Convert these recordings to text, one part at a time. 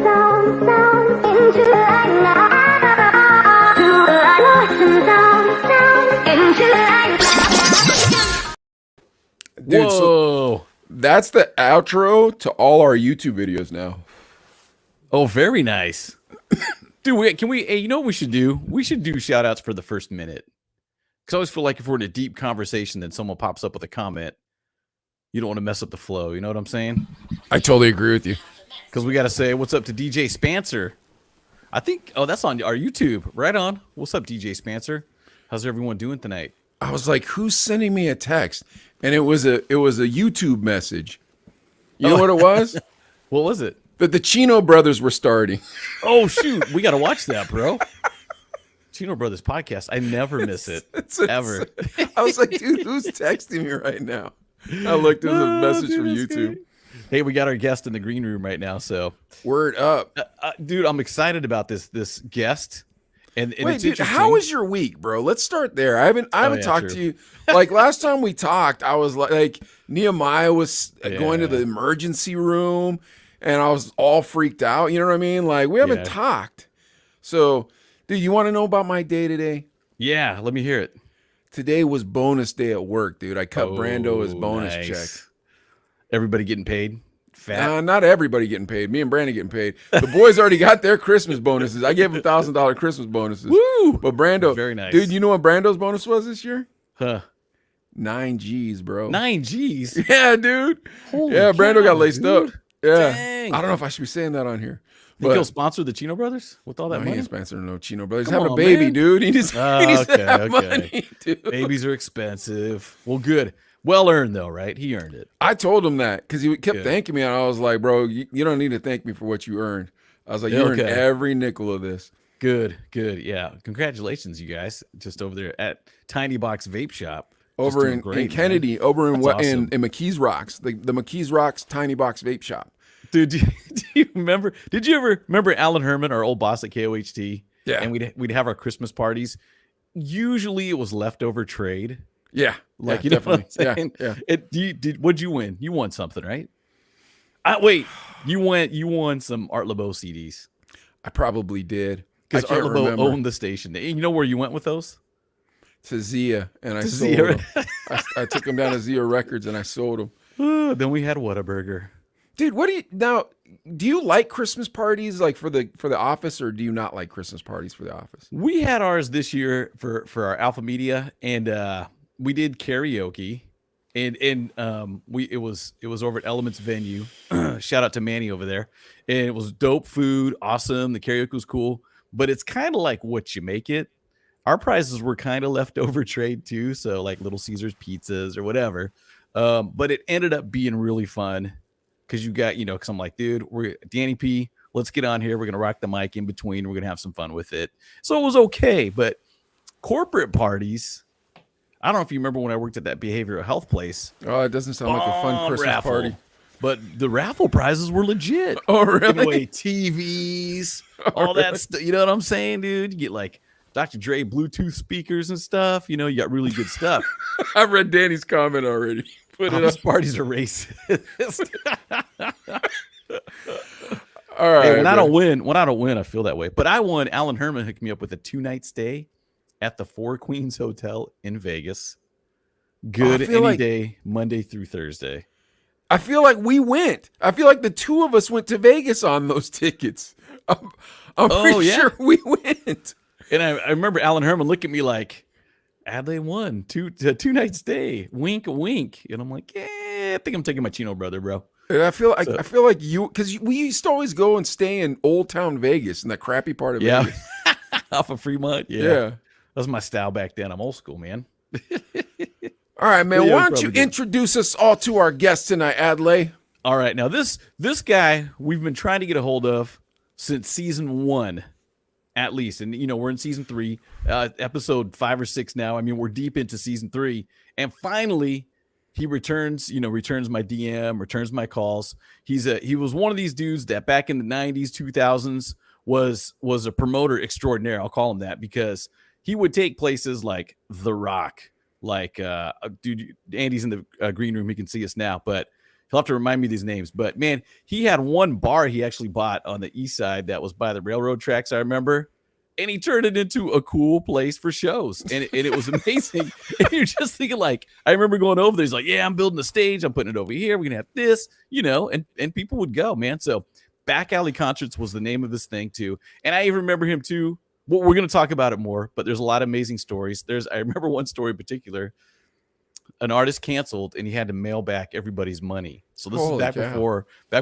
Dude, Whoa. so that's the outro to all our YouTube videos now. Oh, very nice. Dude, hey, you know what we should do? We should do shout outs for the first minute. Because I always feel like if we're in a deep conversation, then someone pops up with a comment, you don't want to mess up the flow. You know what I'm saying? I totally agree with you. Because we got to say, what's up to DJ Spancer? I think, that's on our YouTube. Right on. What's up, DJ Spancer? How's everyone doing tonight? I was like, who's sending me a text? And it was a YouTube message. You know what it was? What was it? That the Chino brothers were starting. Oh, shoot. We got to watch that, bro. Chino Brothers podcast. I never miss it. Ever. I was like, dude, who's texting me right now? I looked at the message from YouTube. Hey, we got our guest in the green room right now. So word up. Dude, I'm excited about this guest. And wait, it's dude, how was your week, bro? Let's start there. I haven't talked to you. Like last time we talked, I was like Nehemiah was going to the emergency room and I was all freaked out. You know what I mean? Like we haven't talked. So, dude, you want to know about my day today? Yeah, let me hear it. Today was bonus day at work, dude. I cut Brando his bonus check. Everybody getting paid? Fat? Not everybody getting paid. Me and Brandon getting paid. The boys already got their Christmas bonuses. I gave them $1,000 Christmas bonuses. Woo! But Brando, very nice. Dude, you know what Brando's bonus was this year? Huh. 9 G's, bro. 9 G's? Yeah, dude. Holy Brando cow, got laced up. Yeah. Dang. I don't know if I should be saying that on here. Think he'll sponsor the Chino Brothers with all that money? He ain't sponsoring no Chino Brothers. He's Come having on, a baby, man. dude. He needs to have money, dude. Babies are expensive. Well, good. Well earned, though, right? He earned it. I told him that because he kept thanking me, and I was like, bro, you don't need to thank me for what you earned. I was like, you earned every nickel of this. Good. Yeah. Congratulations, you guys. Just over there at Tiny Box Vape Shop. Over in Kennedy, man. Over in awesome. in McKees Rocks, the McKees Rocks Tiny Box Vape Shop. Dude, do you remember? Did you ever remember Alan Herman, our old boss at KOHT? Yeah. And we'd have our Christmas parties. Usually it was leftover trade. Yeah. Like, you know what I'm saying? Yeah. What'd you win? You won something, right? Wait, you won some Art LeBeau CDs. I probably did. Because Art LeBeau owned the station. You know where you went with those? To Zia, and I sold them. I took them down to Zia Records and I sold them. Then we had Whataburger. Dude, do you like Christmas parties like for the office, or do you not like Christmas parties for the office? We had ours this year for our Alpha Media, and we did karaoke, and it was over at Elements Venue. Shout out to Manny over there, and it was dope food, awesome. The karaoke was cool, but it's kind of like what you make it. Our prizes were kind of leftover trade too, so like Little Caesars pizzas or whatever. But it ended up being really fun because you got, because I'm like, dude, we're Danny P. Let's get on here. We're gonna rock the mic in between. We're gonna have some fun with it. So it was okay, but corporate parties. I don't know if you remember when I worked at that behavioral health place. Oh, it doesn't sound like a fun Christmas party. But the raffle prizes were legit. Oh, really? Giving away TVs, all that stuff. You know what I'm saying, dude? You get like Dr. Dre Bluetooth speakers and stuff. You got really good stuff. I read Danny's comment already. Office parties are racist. All right. Hey, when I don't win, I feel that way. But I won. Alan Herman hooked me up with a 2-night stay at the Four Queens Hotel in Vegas. Good any day, Monday through Thursday. I feel like we went. I feel like the two of us went to Vegas on those tickets. I'm pretty sure we went. And I remember Alan Herman look at me like, Adlai won 2-night stay. Wink, wink. And I'm like, I think I'm taking my Chino brother, bro. And I feel like you, because we used to always go and stay in Old Town Vegas, in that crappy part of Vegas. Off of Fremont. Yeah. That was my style back then. I'm old school, man. All right, man. Why don't you introduce us all to our guest tonight, Adlai? All right. Now, this guy we've been trying to get a hold of since season 1. At least. And, we're in season 3, episode 5 or 6 now. I mean, we're deep into season 3. And finally, he returns my DM, returns my calls. He was one of these dudes that back in the 90s, 2000s was a promoter extraordinaire. I'll call him that because he would take places like The Rock, like, dude, Andy's in the green room. He can see us now. But He'll have to remind me these names. But man, he had one bar he actually bought on the east side that was by the railroad tracks, I remember. And he turned it into a cool place for shows. And it was amazing. And you're just thinking, like, I remember going over there. He's like, yeah, I'm building a stage. I'm putting it over here. We're going to have this, and people would go, man. So Back Alley Concerts was the name of this thing, too. And I even remember him, too. Well, we're going to talk about it more, but there's a lot of amazing stories. I remember one story in particular. An artist canceled and he had to mail back everybody's money. So this is back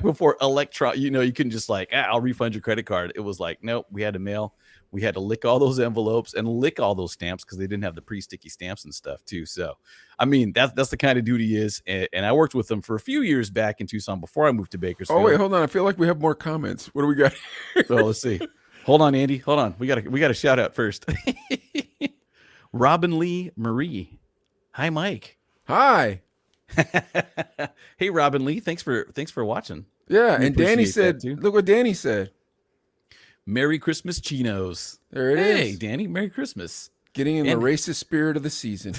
before electron, you couldn't just like, I'll refund your credit card. It was like, nope, we had to mail. We had to lick all those envelopes and lick all those stamps because they didn't have the pre-sticky stamps and stuff too. So, I mean, that's the kind of dude he is. And I worked with him for a few years back in Tucson before I moved to Bakersfield. Oh, wait, hold on. I feel like we have more comments. What do we got? So let's see. Hold on, Andy. Hold on. We got a shout out first. Robin Lee Marie. Hi, Mike. Hi. Hey, Robin Lee. Thanks for watching. Yeah, and Danny said, look what Danny said. Merry Christmas, Chinos. There it is. Hey, Danny, Merry Christmas. Getting in the racist spirit of the season.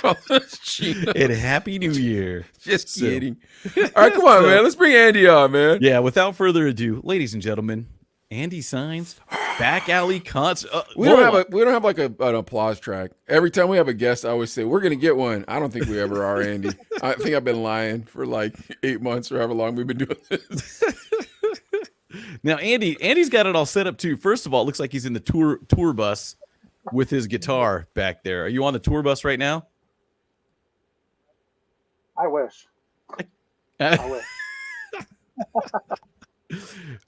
And Happy New Year. Just kidding. All right, come on, man. Let's bring Andy on, man. Yeah, without further ado, ladies and gentlemen, Andy Saenz, Back Alley Concert. We don't have like an applause track. Every time we have a guest, I always say we're gonna get one. I don't think we ever are, Andy. I think I've been lying for like 8 months or however long we've been doing this. Now, Andy's got it all set up too. First of all, it looks like he's in the tour bus with his guitar back there. Are you on the tour bus right now? I wish. I wish.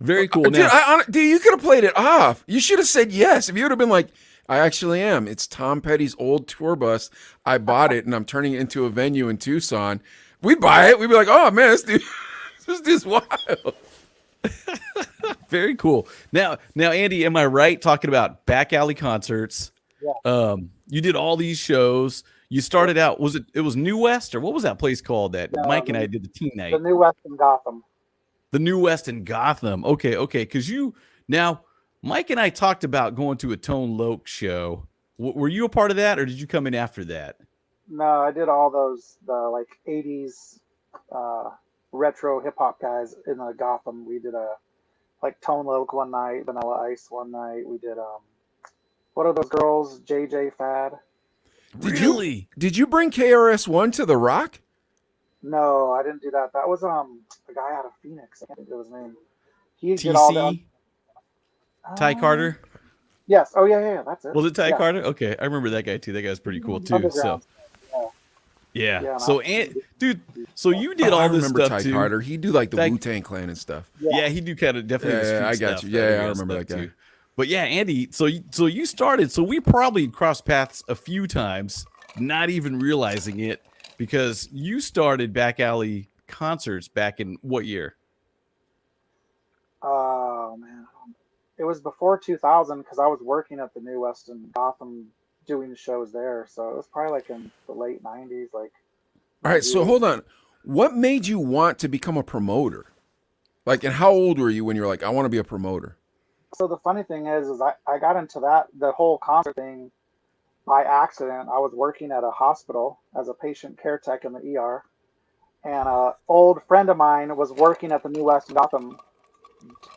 Very cool. Dude, Now, dude, you could have played it off. You should have said yes. If you would have been like, I actually am. It's Tom Petty's old tour bus. I bought it, and I'm turning it into a venue in Tucson. We'd buy it. We'd be like, oh, man, this dude's wild. Very cool. Now, Andy, am I right talking about Back Alley Concerts? Yeah. You did all these shows. You started out, it was New West, or what was that place called that Mike and I did the teen night? The New West in Gotham. The New West in Gotham. Okay. Because Mike and I talked about going to a Tone Loc show. Were you a part of that, or did you come in after that? No, I did all those, the like 80s retro hip hop guys in Gotham. We did like Tone Loc one night, Vanilla Ice one night. We did, what are those girls? JJ Fad. Did you bring KRS-One to the Rock? No, I didn't do that. That was a guy out of Phoenix. I can't think of his name. He TC? did all the Ty Carter? Yes. Oh yeah, that's it. Was it Ty Carter? Okay, I remember that guy too. That guy's pretty cool too. So yeah. So dude, so you did all this stuff Ty too. Carter. He do like the Wu-Tang Clan and stuff. Yeah, he do kind of definitely. Yeah, I got you. Yeah, I remember that guy. Too. But yeah, Andy. So you started. So we probably crossed paths a few times, not even realizing it, because you started Back Alley Concerts back in what year? Oh man, it was before 2000 because I was working at the New West in Gotham doing shows there. So it was probably like in the late 90s. Like, all right. So hold on. What made you want to become a promoter? Like, and how old were you when you were like, I want to be a promoter? So the funny thing is I got into the whole concert thing by accident. I was working at a hospital as a patient care tech in the ER, and an old friend of mine was working at the New West in Gotham,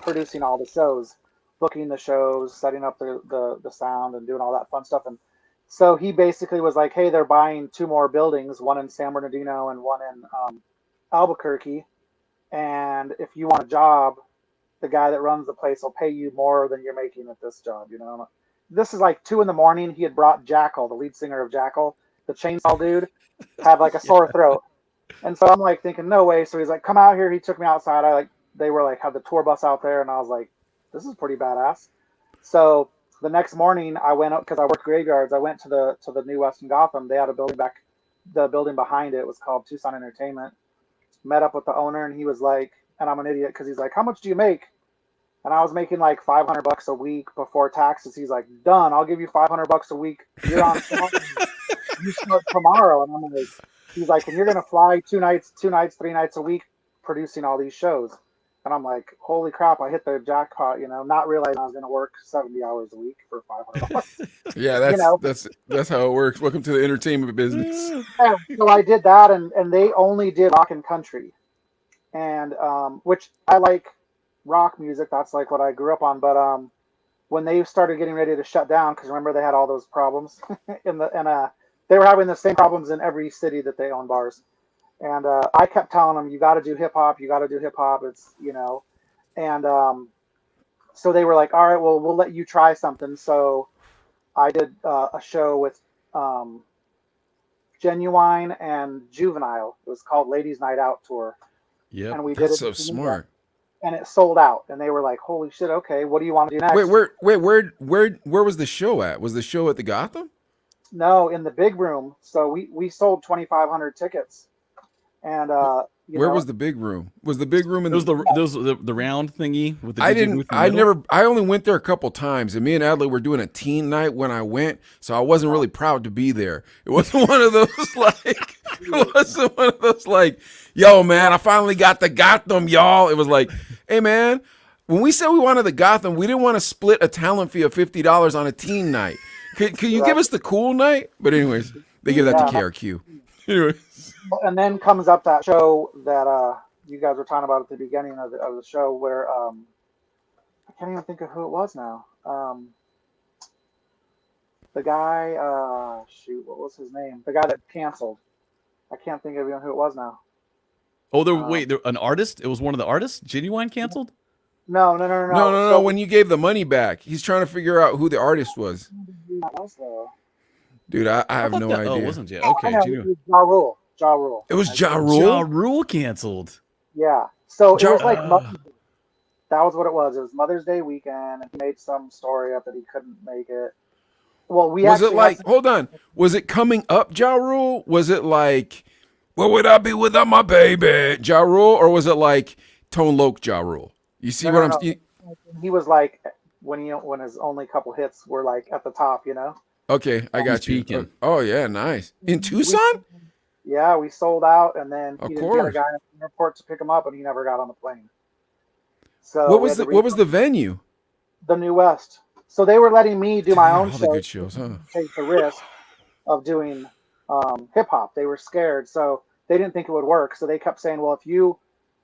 producing all the shows, booking the shows, setting up the sound, and doing all that fun stuff. And so he basically was like, hey, they're buying 2 more buildings, one in San Bernardino and one in Albuquerque. And if you want a job, the guy that runs the place will pay you more than you're making at this job. This is like 2 a.m. He had brought Jackal, the lead singer of Jackal, the chainsaw dude, had like a sore throat. And so I'm like thinking, no way. So he's like, come out here. He took me outside. They were like, had the tour bus out there. And I was like, this is pretty badass. So the next morning I went up because I worked graveyards. I went to the New West in Gotham. They had a building the building behind it was called Tucson Entertainment. Met up with the owner, and he was like, and I'm an idiot because he's like, how much do you make? And I was making like $500 a week before taxes. He's like, done. I'll give you $500 a week. You're on you start tomorrow. And I'm like, he's like, and you're going to fly 2 nights, 3 nights a week producing all these shows. And I'm like, holy crap, I hit the jackpot, not realizing I was going to work 70 hours a week for $500. Yeah, you know? that's how it works. Welcome to the entertainment business. Yeah, so I did that, and they only did rock and country, and which I like rock music. That's like what I grew up on. But when they started getting ready to shut down, because remember they had all those problems they were having the same problems in every city that they own bars. And I kept telling them, you got to do hip hop. You got to do hip hop. It's, and so they were like, all right, well, we'll let you try something. So I did a show with Genuine and Juvenile. It was called Ladies Night Out Tour. Yeah, and we did That's it so smart. and it sold out. And they were like, holy shit, okay, what do you want to do next? Where was the show at? Was the show at the Gotham? No, in the big room. So we sold 2,500 tickets. And where was the big room? Was the big room in those the round thingy with the I DJ didn't booth in the I middle? never I only went there a couple times, and me and Adley were doing a teen night when I went, so I wasn't really proud to be there. It wasn't one of those like yo man, I finally got the Gotham, y'all. It was like, hey man, when we said we wanted the Gotham, we didn't want to split a talent fee of $50 on a teen night. Could you give us the cool night? But anyways, they give that to KRQ. Anyways. And then comes up that show that you guys were talking about at the beginning of the show where I can't even think of who it was now. The guy, what was his name? The guy that canceled. I can't think of even who it was now. Oh, an artist? It was one of the artists? Genuine canceled? No. No. When you gave the money back, he's trying to figure out who the artist was. Dude, I have no idea. Oh, it wasn't Jay. Okay, Genuine. Ja Rule. It was Ja Rule? Ja Rule canceled. Yeah. So it was like that was what it was. It was Mother's Day weekend, and he made some story up that he couldn't make it. Well, hold on. Was it coming up Ja Rule? Was it like, where would I be without my baby, Ja Rule? Or was it like Tone Loc Ja Rule? You see what I'm saying? He was like when his only couple hits were like at the top, Okay, I got you. Peaking. Oh yeah, nice. In Tucson? Yeah, we sold out, and then Of he didn't get course. a guy at the airport to pick him up, and he never got on the plane. So What was the venue? The New West. So they were letting me do my own all show. the good shows, huh? Take the risk of doing hip hop. They were scared, so they didn't think it would work. So they kept saying, "Well, if you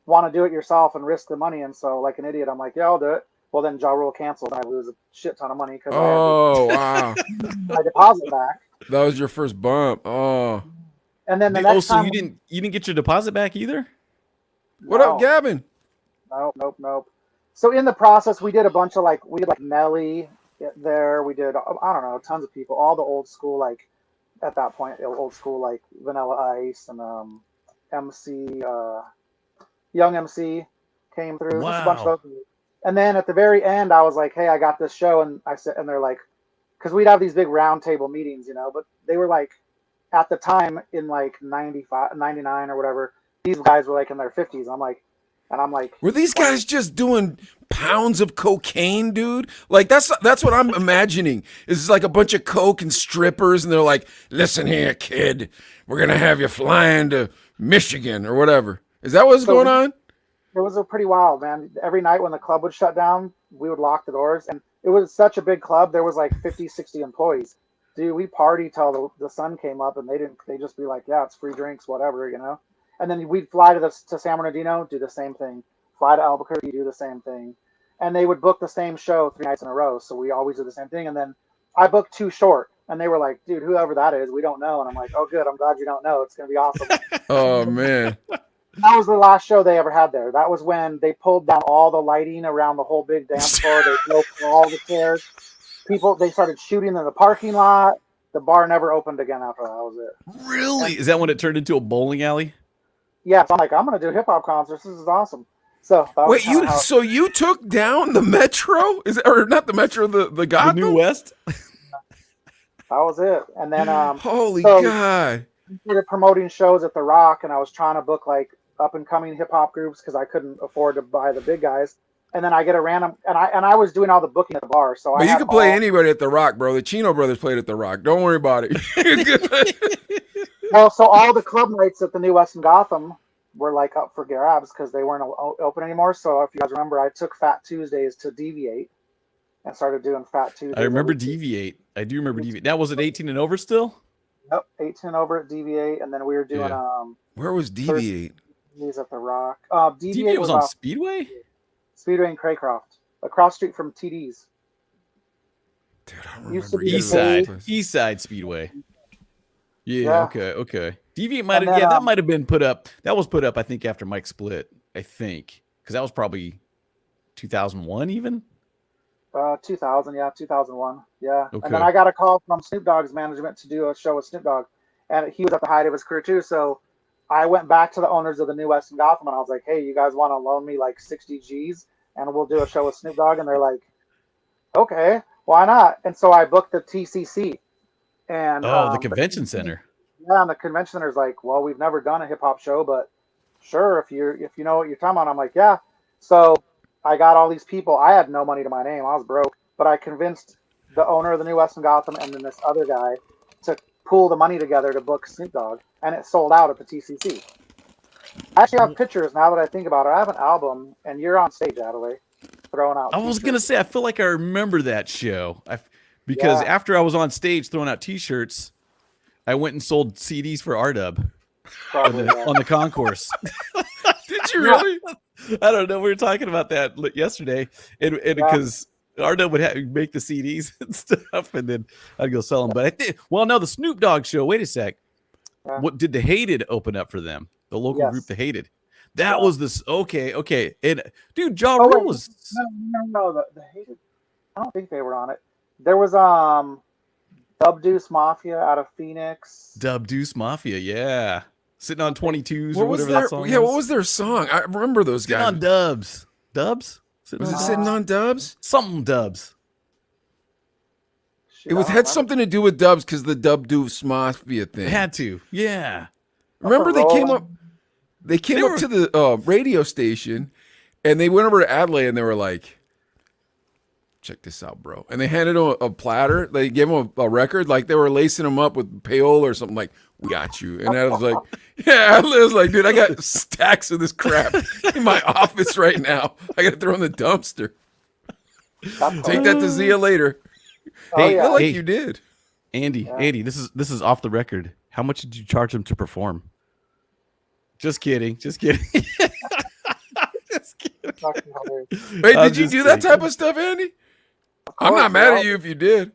want to do it yourself and risk the money," and so like an idiot, I'm like, "Yeah, I'll do it." Well, then Ja Rule canceled, and I lose a shit ton of money because wow. my deposit back. That was your first bump. Oh. And then the next time, you didn't get your deposit back either? What up, Gavin? Nope. So in the process, we did Nelly there. We did, I don't know, tons of people, all the old school, like at that point, old school, like Vanilla Ice and MC, Young MC came through. Wow. Just a bunch of those. And then at the very end, I was like, hey, I got this show. And I said, and they're like, because we'd have these big round table meetings, but they were like, at the time in like 95, 99 or whatever, these guys were like in their 50s. I'm like, were these guys just doing pounds of cocaine, dude? Like that's what I'm imagining. It's like a bunch of coke and strippers, and they're like, "Listen here, kid, we're gonna have you flying to Michigan or whatever." Is that what's going on? It was pretty wild, man. Every night when the club would shut down, we would lock the doors, and it was such a big club. There was like 50, 60 employees. Dude, we party till the sun came up, and they just be like, yeah, it's free drinks, whatever, And then we'd fly to San Bernardino, do the same thing. Fly to Albuquerque, do the same thing. And they would book the same show 3 nights in a row, so we always do the same thing. And then I booked Too Short, and they were like, dude, whoever that is, we don't know. And I'm like, oh, good, I'm glad you don't know. It's going to be awesome. Oh, man. That was the last show they ever had there. That was when they pulled down all the lighting around the whole big dance floor. They broke all the chairs. They started shooting in the parking lot. The bar never opened again after that. That was it. Really? Is that when it turned into a bowling alley? Yeah, so I'm like, I'm going to do hip-hop concerts. This is awesome. So wait, you took down the Metro? Or not the Metro, the Gotham? The New West? That was it. And then holy God. We started promoting shows at the Rock, and I was trying to book like up-and-coming hip-hop groups because I couldn't afford to buy the big guys. And then I get a random, and I was doing all the booking at the bar. So you could play anybody at the Rock, bro. The Chino brothers played at the Rock. Don't worry about it. Well, so all the club nights at the New West in Gotham, were like up for grabs because they weren't open anymore. So if you guys remember, I took Fat Tuesdays to Deviate and started doing Fat Tuesdays. I remember Deviate. I do remember Deviate. That was at 18 and over still? Yep, 18 and over at Deviate, and then we were doing Where was Deviate? Thursdays at the Rock. Deviate was on Speedway? Speedway in Craycroft, across street from TD's. Dude, I remember East Side Speedway. Yeah. Okay. Deviate might have that might have been put up. That was put up, I think, after Mike split. I think because that was probably 2001 even. 2000, 2001, yeah. Okay. And then I got a call from Snoop Dogg's management to do a show with Snoop Dogg, and he was at the height of his career too. So I went back to the owners of the New West in Gotham, and I was like, "Hey, you guys want to loan me like 60 G's, and we'll do a show with Snoop Dogg?" And they're like, "Okay, why not?" And so I booked the TCC, and the convention center. Yeah, and the convention center's like, "Well, we've never done a hip hop show, but sure, if you know what you're talking about." I'm like, "Yeah." So I got all these people. I had no money to my name. I was broke, but I convinced the owner of the New West in Gotham and then this other guy to pool the money together to book Snoop Dogg, and it sold out at the TCC. I actually have pictures now that I think about it. I have an album, and you're on stage, Adelaide, throwing out. I was gonna say, I feel like I remember that show because after I was on stage throwing out T-shirts, I went and sold CDs for RDub on the concourse. Did you really? I don't know. We were talking about that yesterday, and because RDub would make the CDs and stuff, and then I'd go sell them. But I think, no, the Snoop Dogg show. Wait a sec. What did the Hated open up for them? The local group, the Hated. That was this. Okay. And dude, Ja Rule was no. The Hated. I don't think they were on it. There was Dub Deuce Mafia out of Phoenix. Dub Deuce Mafia, yeah. Sitting on 22s or whatever that song was. Yeah, what was their song? I remember those guys. Sitting on Dubs. Dubs? Was it Sitting on Dubs? Something Dubs. It had something to do with Dubs because the Dub Deuce Mafia thing. It had to, yeah. Remember they came up to the radio station and they went over to Adelaide and they were like, "Check this out, bro." And they handed him a platter. They gave him a record, like they were lacing him up with payola or something, like, "We got you." And I was like, I was like, "Dude, I got stacks of this crap in my office right now. I got to throw in the dumpster. Take that to Zia later." Hey, you did. Andy, this is off the record. How much did you charge him to perform? Just kidding. Just kidding. Wait, did you do that type of stuff, Andy? I'm not mad at you if you did.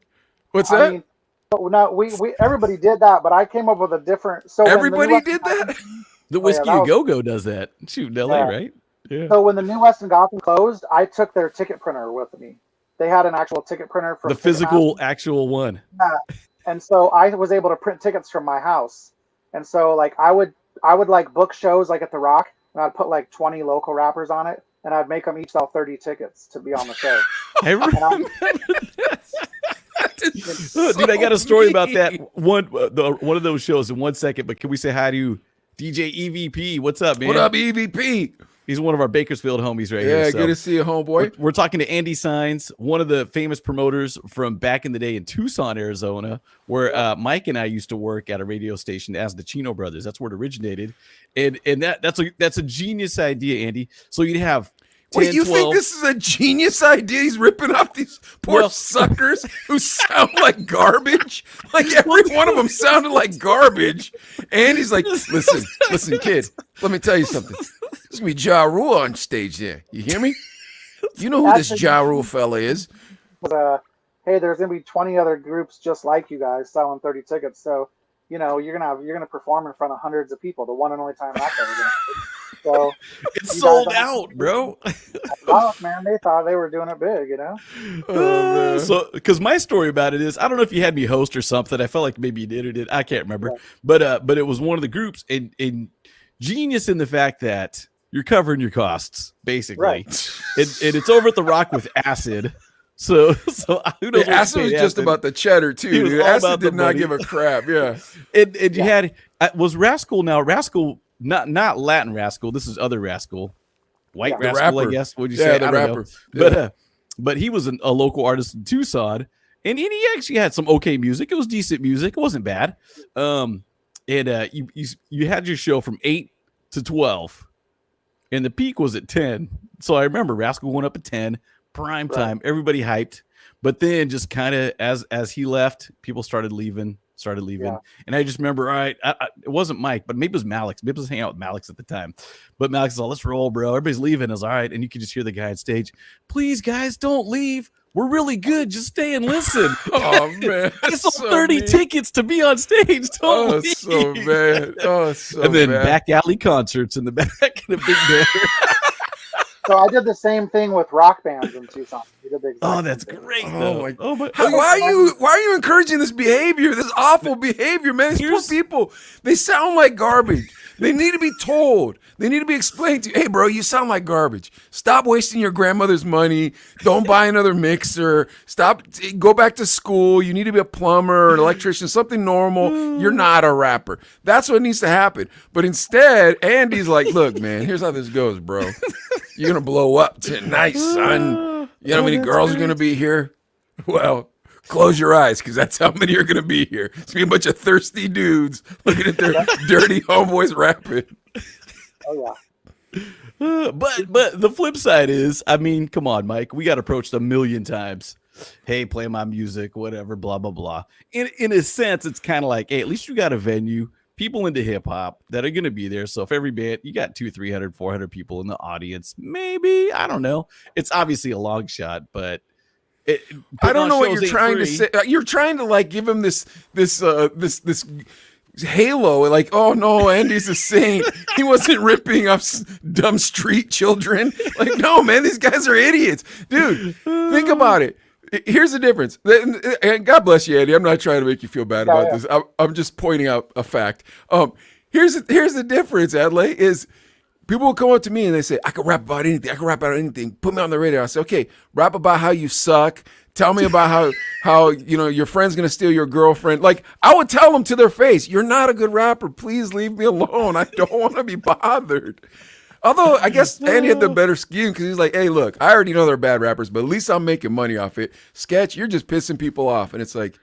What's that? I mean, no, we everybody did that, but I came up with a different. So everybody did that. The Whiskey A Go-Go does that. Shoot, in LA, right? Yeah. So when the New West in Gotham closed, I took their ticket printer with me. They had an actual ticket printer for the physical, actual one. Yeah. And so I was able to print tickets from my house. And so like I would like book shows like at the Rock, and I'd put like 20 local rappers on it, and I'd make them each sell 30 tickets to be on the show. I remember Dude, I got a story about that one of those shows in 1 second, but can we say hi to DJ EVP? What's up, man? What up, EVP? He's one of our Bakersfield homies right here. Yeah, good to see you, homeboy. We're talking to Andy Saenz, one of the famous promoters from back in the day in Tucson, Arizona, where Mike and I used to work at a radio station as the Chino brothers. That's where it originated. And that's a genius idea, Andy. So you'd have 10, Wait, you 12. think this is a genius idea? He's ripping off these poor suckers who sound like garbage. Like every one of them sounded like garbage. And he's like, listen, kid, let me tell you something. There's going to be Ja Rule on stage there. You hear me? You know who this Ja Rule fella is. Hey, there's going to be 20 other groups just like you guys selling 30 tickets. So, you know, you're gonna perform in front of hundreds of people. The one and only time that's ever gonna happen. So it's sold out, bro. Oh, man, they thought they were doing it big, you know. So, because my story about it is, I don't know if you had me host or something. I felt like maybe you did or did. I can't remember. Yeah. But it was one of the groups, and genius in the fact that you're covering your costs basically, right? And it's over at the Rock with Acid. So who knows? Acid was just about the cheddar too. Dude. Acid did not give a crap. Yeah. And you had was Rascal now Rascal. Not Latin Rascal. This is other Rascal, White Rascal, I guess. Would you say? The rapper. But he was a local artist in Tucson, and he actually had some okay music. It was decent music. It wasn't bad. And you had your show from 8 to 12, and the peak was at 10. So I remember Rascal went up at 10, prime time, everybody hyped. But then just kind of as he left, people started leaving. Yeah. And I just remember, all right, it wasn't Mike, but maybe it was Malix. Maybe I was hanging out with Malix at the time. But Malix was all, let's roll, bro. Everybody's leaving. I was all right. And you could just hear the guy on stage, please, guys, don't leave. We're really good. Just stay and listen. Oh, man. I sold 30 tickets to be on stage. Don't leave. So bad. Oh, so And then bad. back alley concerts in the back in a big banner. So I did the same thing with rock bands in Tucson. We did the exact Oh, that's same thing. great. Oh my! Oh, Why are you encouraging this behavior? This awful behavior, man. These poor people, they sound like garbage. They need to be told. They need to be explained to you. Hey, bro, you sound like garbage. Stop wasting your grandmother's money. Don't buy another mixer. Stop. Go back to school. You need to be a plumber or an electrician, something normal. You're not a rapper. That's what needs to happen. But instead, Andy's like, look, man, here's how this goes, bro. You're going to blow up tonight, son. You know how many girls are going to be here? Well, close your eyes, because that's how many are going to be here. It's going to be a bunch of thirsty dudes looking at their dirty homeboys rapping. Oh, But yeah. the flip side is, I mean, come on, Mike. We got approached a million times. Hey, play my music, whatever, blah, blah, blah. In a sense, it's kind of like, hey, at least you got a venue. People into hip hop that are going to be there. So if every band, you got 200, 300, 400 people in the audience, maybe, I don't know. It's obviously a long shot, but I don't know what you're trying to say. You're trying to like give him this halo, like, oh no, Andy's a saint. He wasn't ripping up dumb street children. Like, no, man, these guys are idiots, dude. Think about it. Here's the difference. And God bless you, Andy. I'm not trying to make you feel bad about this. I'm just pointing out a fact. Here's the difference, Adlai, is people will come up to me and they say, I can rap about anything. I can rap about anything. Put me on the radio. I say, okay, rap about how you suck. Tell me about how you know your friend's gonna steal your girlfriend. Like, I would tell them to their face, you're not a good rapper. Please leave me alone. I don't want to be bothered. Although I guess Andy had the better scheme, because he's like, hey, look, I already know they're bad rappers, but at least I'm making money off it. Sketch, you're just pissing people off. And it's like,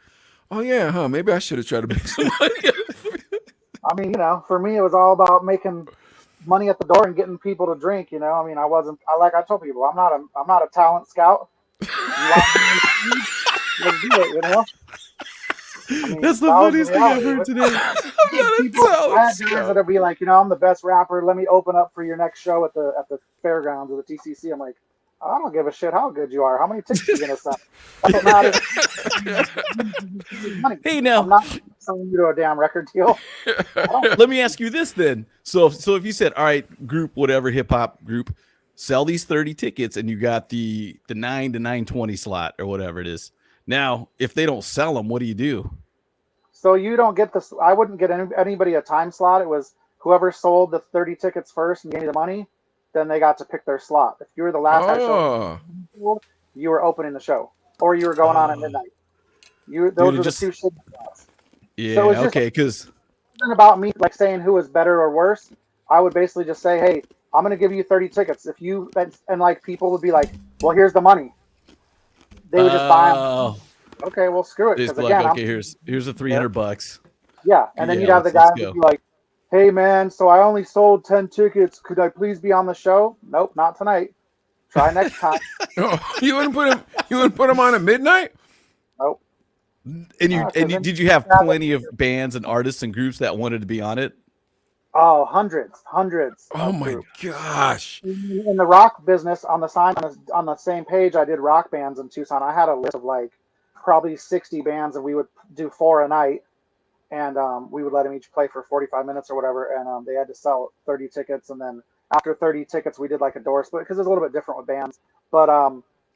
oh yeah, huh? Maybe I should have tried to make some money off it. I mean, for me, it was all about making money at the door and getting people to drink. I mean, like I told people, I'm not a talent scout. Let's do it, I mean, that's the funniest thing I've heard today. I had guys that'll be like, I'm the best rapper. Let me open up for your next show at the fairgrounds or the TCC. I'm like, I don't give a shit how good you are. How many tickets are you gonna sell? That's what matters. Hey, now I'm not selling you to a damn record deal. Let me ask you this then. So if you said, all right, group, whatever, hip hop group, sell these 30 tickets, and you got the 9 to 9:20 slot or whatever it is. Now, if they don't sell them, what do you do? So you don't get this. I wouldn't get anybody a time slot. It was whoever sold the 30 tickets first and gave me the money, then they got to pick their slot. If you were the last show, you were opening the show, or you were going on at midnight. Those were the two shit slots. Yeah, so okay, because it wasn't about me like saying who was better or worse. I would basically just say, hey, I'm going to give you 30 tickets. If you and like people would be like, well, here's the money. They would just buy them. Okay, well, screw it. Because again, okay, here's the $300. Yeah, and then you'd have the guy who'd be like, hey, man, so I only sold 10 tickets. Could I please be on the show? Nope, not tonight. Try next time. You wouldn't put him on at midnight? Nope. And did you have plenty of bands and artists and groups that wanted to be on it? Oh, hundreds. Oh my gosh! In the rock business, on the same page, I did rock bands in Tucson. I had a list of like probably 60 bands, and we would do 4 a night, and we would let them each play for 45 minutes or whatever, and they had to sell 30 tickets, and then after 30 tickets, we did like a door split, because it's a little bit different with bands. But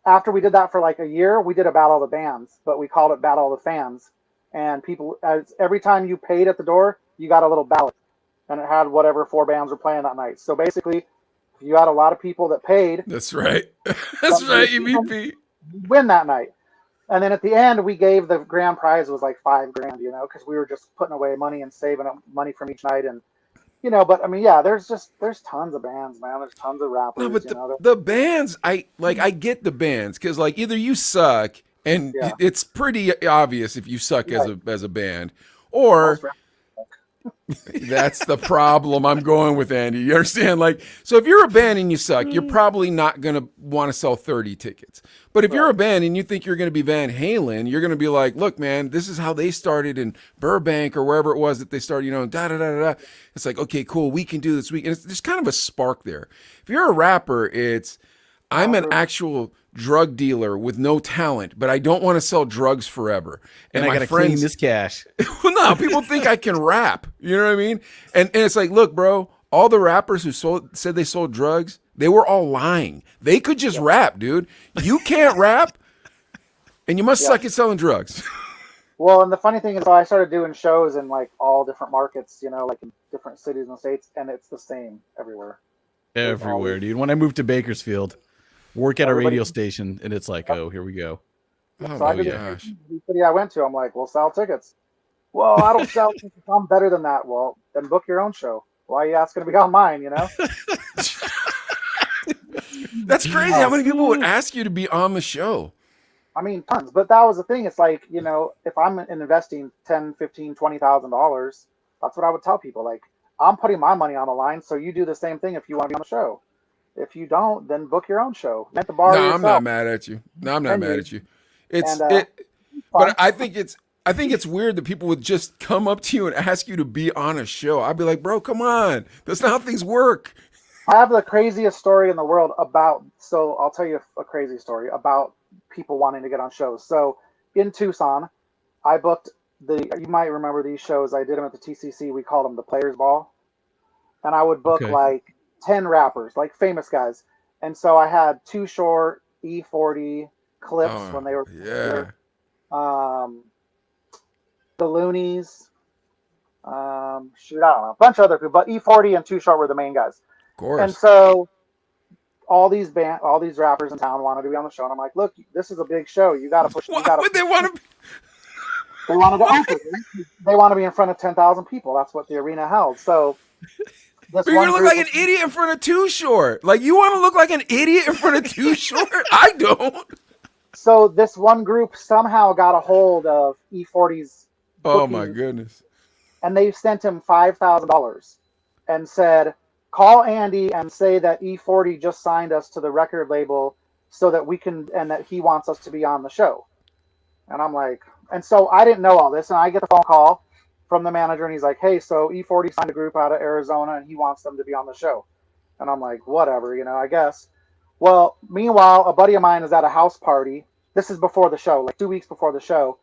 after we did that for like a year, we did a battle of the bands, but we called it Battle of the Fans, and people, every time you paid at the door, you got a little ballot. And it had whatever 4 bands were playing that night. So basically, if you had a lot of people that paid, that's right. That's right. You win that night. And then at the end, we gave the grand prize was like $5,000, because we were just putting away money and saving up money from each night. And but I mean, yeah, there's tons of bands, man. There's tons of rappers. No, but the bands, I get the bands, because like either you suck, and it's pretty obvious if you suck as a band, or That's the problem I'm going with, Andy. You understand? Like, so if you're a band and you suck, you're probably not going to want to sell 30 tickets. But if you're a band and you think you're going to be Van Halen, you're going to be like, look, man, this is how they started in Burbank or wherever it was that they started, da da da da. It's like, okay, cool, we can do this. And it's just kind of a spark there. If you're a rapper, I'm an actual drug dealer with no talent, but I don't want to sell drugs forever. And I got to clean this cash. Well, no, people think I can rap. You know what I mean? And it's like, look, bro, all the rappers who said they sold drugs, they were all lying. They could just rap, dude. You can't rap, and you must suck at selling drugs. Well, and the funny thing is, I started doing shows in like all different markets, like in different cities and states, and it's the same everywhere. Everywhere, dude. When I moved to Bakersfield, work at a radio station, and it's like, oh, here we go. Oh so my the gosh. city I went to, I'm like, well, sell tickets. Well, I don't sell tickets. I'm better than that. Well, then book your own show. Why are you asking to be on mine, That's crazy. How many people would ask you to be on the show? I mean, tons. But that was the thing. It's like, if I'm investing $10,000, $15,000, $20,000, that's what I would tell people. Like, I'm putting my money on the line, so you do the same thing if you want to be on the show. If you don't, then book your own show. Rent the bar. No, yourself. I'm not mad at you. No, I'm not mad at you. But I think it's weird that people would just come up to you and ask you to be on a show. I'd be like, bro, come on. That's not how things work. I have the craziest story in the world so I'll tell you a crazy story about people wanting to get on shows. So in Tucson, I booked you might remember these shows. I did them at the TCC. We called them the Players Ball. And I would book like 10 rappers, like famous guys. And so I had Too Short, E40, Clips when they were the Loonies, I don't know, a bunch of other people, but E40 and Too Short were the main guys. Of course. And so all these rappers in town wanted to be on the show, and I'm like, look, this is a big show. You got to push. Why would they want to? They wanted to open. They want to be in front of 10,000 people. That's what the arena held. So. But you're gonna look like an idiot in front of Too Short. Like, you want to look like an idiot in front of Too Short? I don't. So this one group somehow got a hold of E40's. Oh my goodness! And they sent him $5,000 and said, "Call Andy and say that E40 just signed us to the record label, so that we can, and that he wants us to be on the show." And I'm like, and so I didn't know all this, and I get the phone call from the manager, and he's like, hey, so E40 signed a group out of Arizona, and he wants them to be on the show. And I'm like, whatever, I guess. Well, meanwhile, a buddy of mine is at a house party. This is before the show, like 2 weeks before the show.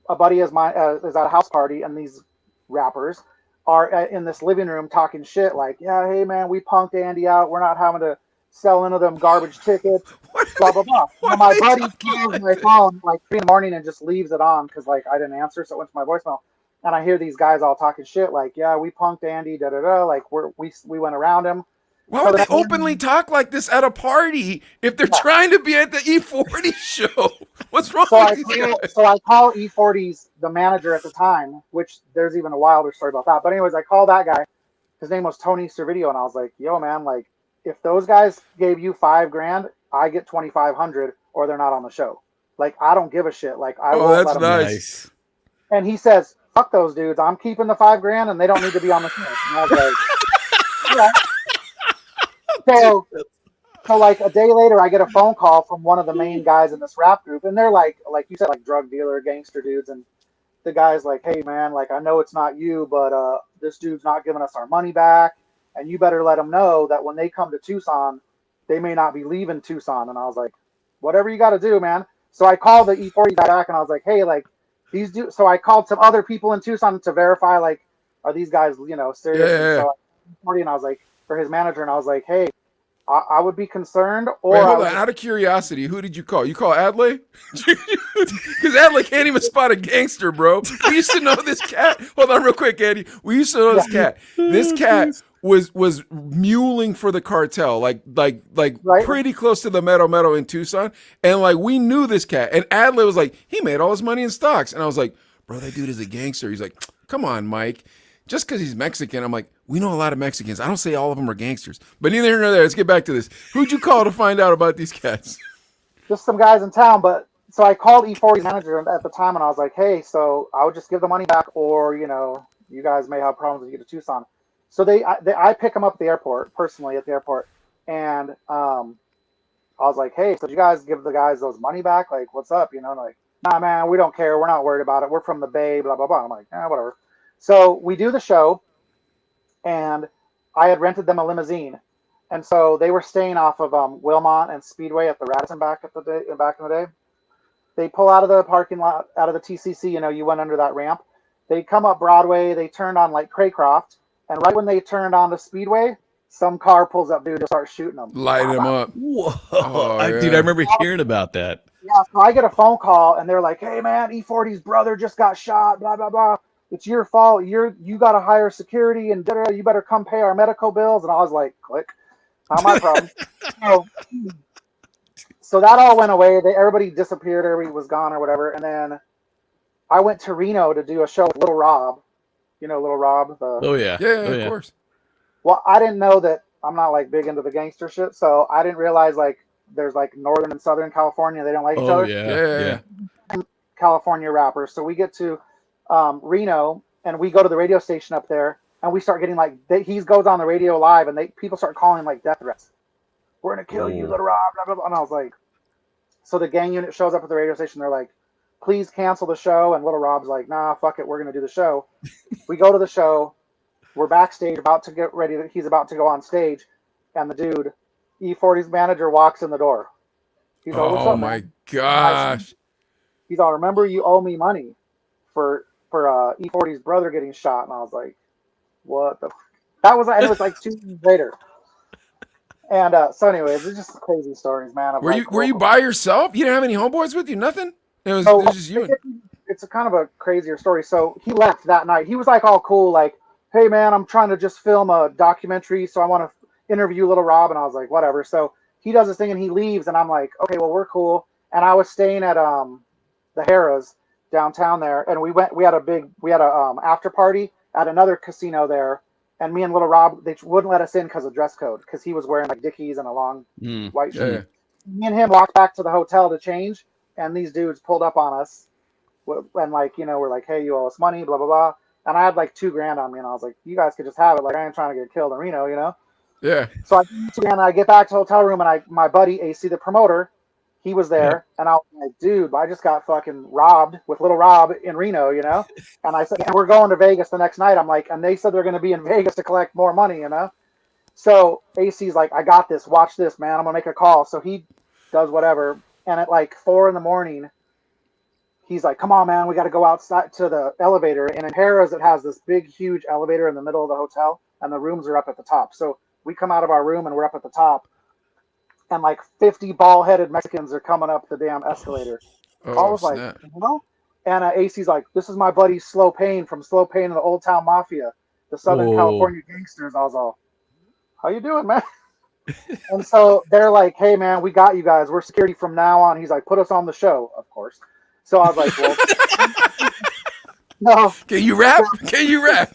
A buddy is at a house party, and these rappers are in this living room talking shit like, yeah, hey, man, we punked Andy out. We're not having to sell into them garbage tickets, blah, blah, blah. And my buddy calls my phone like 3 in the morning and just leaves it on because, like, I didn't answer, so it went to my voicemail. And I hear these guys all talking shit like, yeah, we punked Andy, da-da-da, like we went around him. Why would they openly talk like this at a party if they're trying to be at the E40 show? What's wrong with these guys? So I call E40's, the manager at the time, which there's even a wilder story about that. But anyways, I call that guy. His name was Tony Servideo, and I was like, yo, man, like, if those guys gave you $5,000, I get $2,500, or they're not on the show. Like, I don't give a shit. Like, I won't let them. Nice. And he says, fuck those dudes. I'm keeping the $5,000, and they don't need to be on the show. And I was like, yeah. So like a day later, I get a phone call from one of the main guys in this rap group, and they're like you said, like drug dealer, gangster dudes, and the guy's like, hey man, like I know it's not you, but this dude's not giving us our money back, and you better let them know that when they come to Tucson, they may not be leaving Tucson. And I was like, whatever you got to do, man. So I called the E40 guy back, and I was like, hey, like these dudes. So I called some other people in Tucson to verify, like, are these guys, serious? Yeah. And I was like, for his manager, and I was like, hey, I would be concerned. Or wait, hold on. Out of curiosity, who did you call? You call Adley? Because Adley can't even spot a gangster, bro. We used to know this cat. Hold on real quick, Andy. We used to know this cat. This cat was muling for the cartel, like right? Pretty close to the Meadow in Tucson. And like we knew this cat. And Adley was like, he made all his money in stocks. And I was like, bro, that dude is a gangster. He's like, come on, Mike. Just because he's Mexican, I'm like, we know a lot of Mexicans. I don't say all of them are gangsters. But neither here nor there. Let's get back to this. Who'd you call to find out about these cats? Just some guys in town. But so I called E40's manager at the time, and I was like, hey, so I would just give the money back, or, you guys may have problems when you get to Tucson. So I pick them up at the airport, personally at the airport. And I was like, hey, so did you guys give the guys those money back? Like, what's up? You know, like, nah, man, we don't care. We're not worried about it. We're from the Bay, blah, blah, blah. I'm like, whatever. So we do the show, and I had rented them a limousine. And so they were staying off of Wilmot and Speedway at the Radisson back in the day. They pull out of the parking lot, out of the TCC, you know, you went under that ramp. They come up Broadway. They turned on like Craycroft. And right when they turned on the Speedway, some car pulls up, dude, to start shooting them. Light them up. Whoa. Dude, I remember hearing about that. Yeah, so I get a phone call, and they're like, hey, man, E40's brother just got shot, blah, blah, blah. It's your fault. You got to hire security, and you better come pay our medical bills. And I was like, click. Not my problem. So that all went away. Everybody disappeared. Everybody was gone or whatever. And then I went to Reno to do a show with Little Rob. You know Little Rob? Yeah, of course. Well, I didn't know that I'm not like big into the gangster shit, so I didn't realize like there's like Northern and Southern California. They don't like each other. Yeah. California rappers. So we get to Reno, and we go to the radio station up there, and we start getting like he goes on the radio live, and people start calling like death threats. We're gonna kill you, Little Rob, blah, blah, blah. And I was like, so the gang unit shows up at the radio station. They're like, please cancel the show. And Little Rob's like, nah, fuck it, we're gonna do the show. We go to the show. We're backstage, about to get ready. He's about to go on stage, and the dude, E40's manager, walks in the door. He's like, what's up, my man? gosh. He's all, remember you owe me money for E40's brother getting shot. And I was like, what the? That was, and it was like 2 years later. And so anyways, it's just crazy stories, man. Were you by yourself? You didn't have any homeboys with you? Nothing? It was just you. It's a kind of a crazier story. So he left that night. He was like all cool, like, hey man, I'm trying to just film a documentary, so I want to interview Little Rob. And I was like, whatever. So he does this thing and he leaves, and I'm like, okay, well, we're cool. And I was staying at the Harrah's downtown there, and we had a after party at another casino there. And me and Little Rob, they wouldn't let us in because of dress code, because he was wearing like Dickies and a long white shirt. Me and him walked back to the hotel to change, and these dudes pulled up on us, and like, you know, we're like, hey, you owe us money, blah blah blah. And I had like $2,000 on me, and I was like, you guys could just have it. Like, I ain't trying to get killed in Reno, you know? Yeah. So I get $2,000, and I get back to the hotel room, and my buddy AC, the promoter, he was there, and I was like, dude, I just got fucking robbed with Little Rob in Reno, you know? And I said, and we're going to Vegas the next night. I'm like, and they said they're going to be in Vegas to collect more money, you know? So AC's like, I got this. Watch this, man. I'm going to make a call. So he does whatever. And at like 4 a.m, he's like, come on, man. We got to go outside to the elevator. And in Harrah's, it has this big, huge elevator in the middle of the hotel, and the rooms are up at the top. So we come out of our room, and we're up at the top. And like 50 bald-headed Mexicans are coming up the damn escalator. I was like, you know? And AC's like, this is my buddy Slow Payne from Slow Payne and the Old Town Mafia, the Southern California gangsters. I was all, how you doing, man? And so they're like, hey, man, we got you guys. We're security from now on. He's like, put us on the show, of course. So I was like, well, no. Can you rap? Can you rap?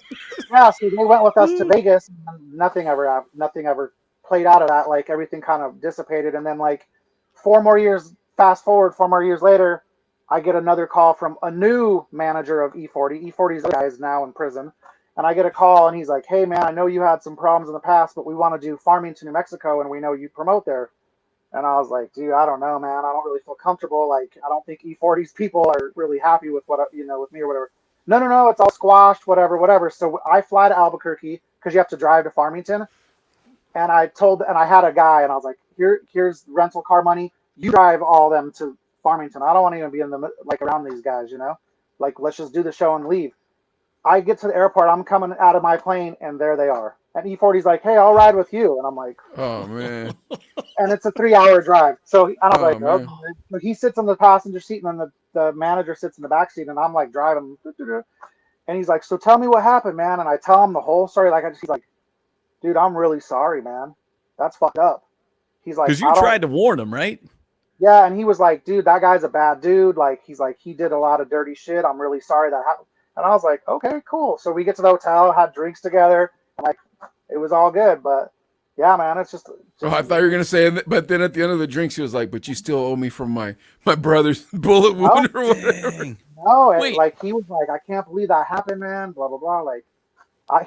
Yeah, so they went with us to Vegas, and nothing ever played out of that. Like, everything kind of dissipated. And then like 4 more years, fast forward 4 more years later, I get another call from a new manager of E40. E40's guy is now in prison. And I get a call, and he's like, hey, man, I know you had some problems in the past, but we want to do Farmington, New Mexico, and we know you promote there. And I was like, dude, I don't know, man. I don't really feel comfortable. Like, I don't think E40's people are really happy with what, you know, with me or whatever. No, it's all squashed, whatever. So I fly to Albuquerque, because you have to drive to Farmington. And I had a guy, and I was like, here's rental car money. You drive all them to Farmington. I don't want to even be in like around these guys, you know? Like, let's just do the show and leave. I get to the airport, I'm coming out of my plane, and there they are. And E40's like, hey, I'll ride with you. And I'm like, oh, man. And it's a 3-hour drive. So I was like, man. okay. So he sits on the passenger seat, and then the manager sits in the back seat, and I'm like driving. And he's like, so tell me what happened, man. And I tell him the whole story. He's like, dude, I'm really sorry, man. That's fucked up. He's like, because you tried to warn him, right? Yeah. And he was like, dude, that guy's a bad dude. Like, he's like, he did a lot of dirty shit. I'm really sorry that happened. And I was like, okay, cool. So we get to the hotel, had drinks together, and like, it was all good. But yeah, man, it's just. Oh, I thought you were gonna say, but then at the end of the drinks, he was like, "But you still owe me from my brother's bullet wound or whatever." No, Wait. like he was like, I can't believe that happened, man. Blah blah blah. Like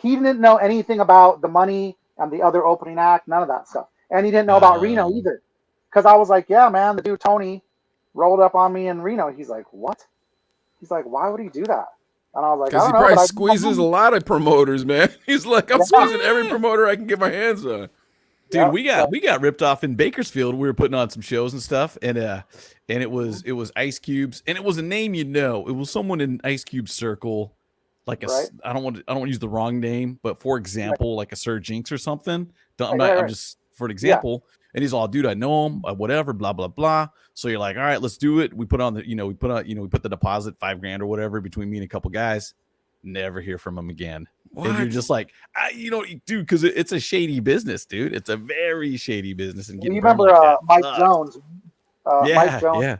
he didn't know anything about the money and the other opening act, none of that stuff, and he didn't know about Reno Oh. either. Because I was like, yeah, man, the dude Tony rolled up on me in Reno. He's like, what? He's like, why would he do that? And I was like, I Because don't he know, probably but squeezes a lot of promoters, man. He's like, I'm squeezing every promoter I can get my hands on. Dude, we got ripped off in Bakersfield. We were putting on some shows and stuff, and it was Ice Cube's, and it was a name you know. It was someone in Ice Cube's circle, like I don't want to use the wrong name, but for example, like a Sir Jinx or something. I'm just for an example. And he's all, dude, I know him, whatever, blah blah blah. So you're like, all right, let's do it. We put on the, we put the deposit, $5,000 or whatever between me and a couple guys. Never hear from him again. What? And you're just like, dude, because it's a shady business, dude. It's a very shady business. And you remember Mike Jones? Mike Jones. Yeah.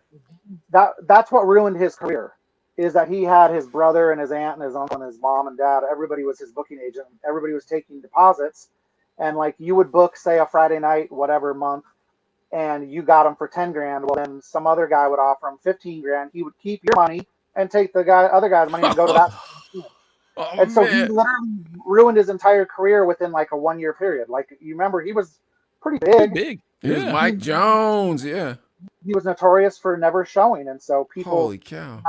That's what ruined his career. Is that he had his brother and his aunt and his uncle and his mom and dad. Everybody was his booking agent. Everybody was taking deposits, and like you would book, say, a Friday night, whatever month, and you got him for $10,000. Well, then some other guy would offer him $15,000. He would keep your money and take the other guy's money and go to that. And so he literally ruined his entire career within like a 1 year period. Like you remember, he was pretty big. He was Mike Jones, yeah. He was notorious for never showing, and so people holy cow,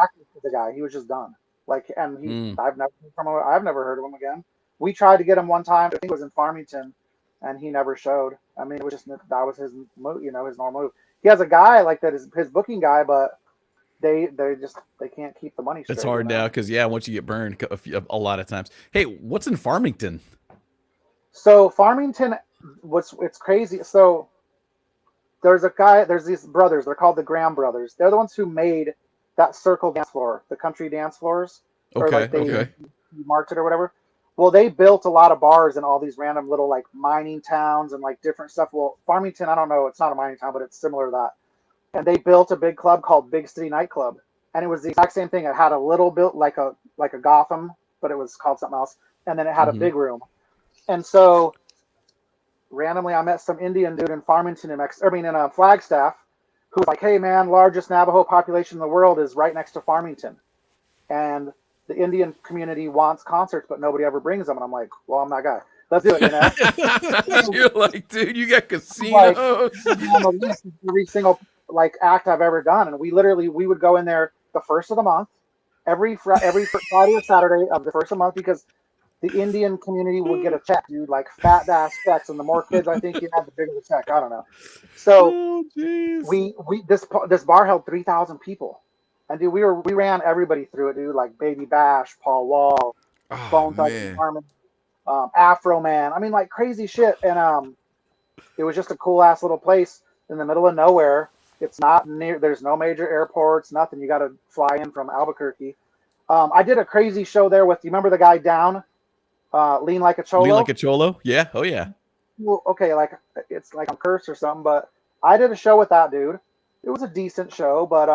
the guy, he was just done. Like, and I've never heard of him again. We tried to get him one time. I think it was in Farmington, and he never showed. I mean, it was just that was his move, his normal move. He has a guy like that is his booking guy, but they can't keep the money straight. It's hard now because once you get burned a lot of times. Hey, what's in Farmington? So Farmington, it's crazy. So there's these brothers. They're called the Graham brothers. They're the ones who made that circle dance floor, the country dance floors. Okay. Marked it or whatever. Well, they built a lot of bars in all these random little like mining towns and like different stuff. Well, Farmington, I don't know, it's not a mining town, but it's similar to that. And they built a big club called Big City Nightclub, and it was the exact same thing. It had a little bit like a Gotham, but it was called something else. And then it had a big room. And so randomly, I met some Indian dude in Farmington, in Flagstaff, who was like, "Hey man, largest Navajo population in the world is right next to Farmington, and the Indian community wants concerts, but nobody ever brings them." And I'm like, "Well, I'm that guy. Let's do it." You're like, dude, you got casinos. Like, every single like act I've ever done, and we would go in there the first of the month, every Friday or Saturday of the first of the month, because the Indian community would get a check, dude, like fat ass checks, and the more kids I think you had, the bigger the check. I don't know. So this bar held 3,000 people, and dude, we ran everybody through it, dude, like Baby Bash, Paul Wall, Bone Thugs Harmony, Afro Man. I mean, like crazy shit, and it was just a cool ass little place in the middle of nowhere. It's not near. There's no major airports, nothing. You got to fly in from Albuquerque. I did a crazy show there with. You remember the guy down? Lean Like a Cholo. Lean Like a Cholo? Yeah. Oh yeah. Well, okay, like it's like I'm cursed or something, but I did a show with that dude. It was a decent show, but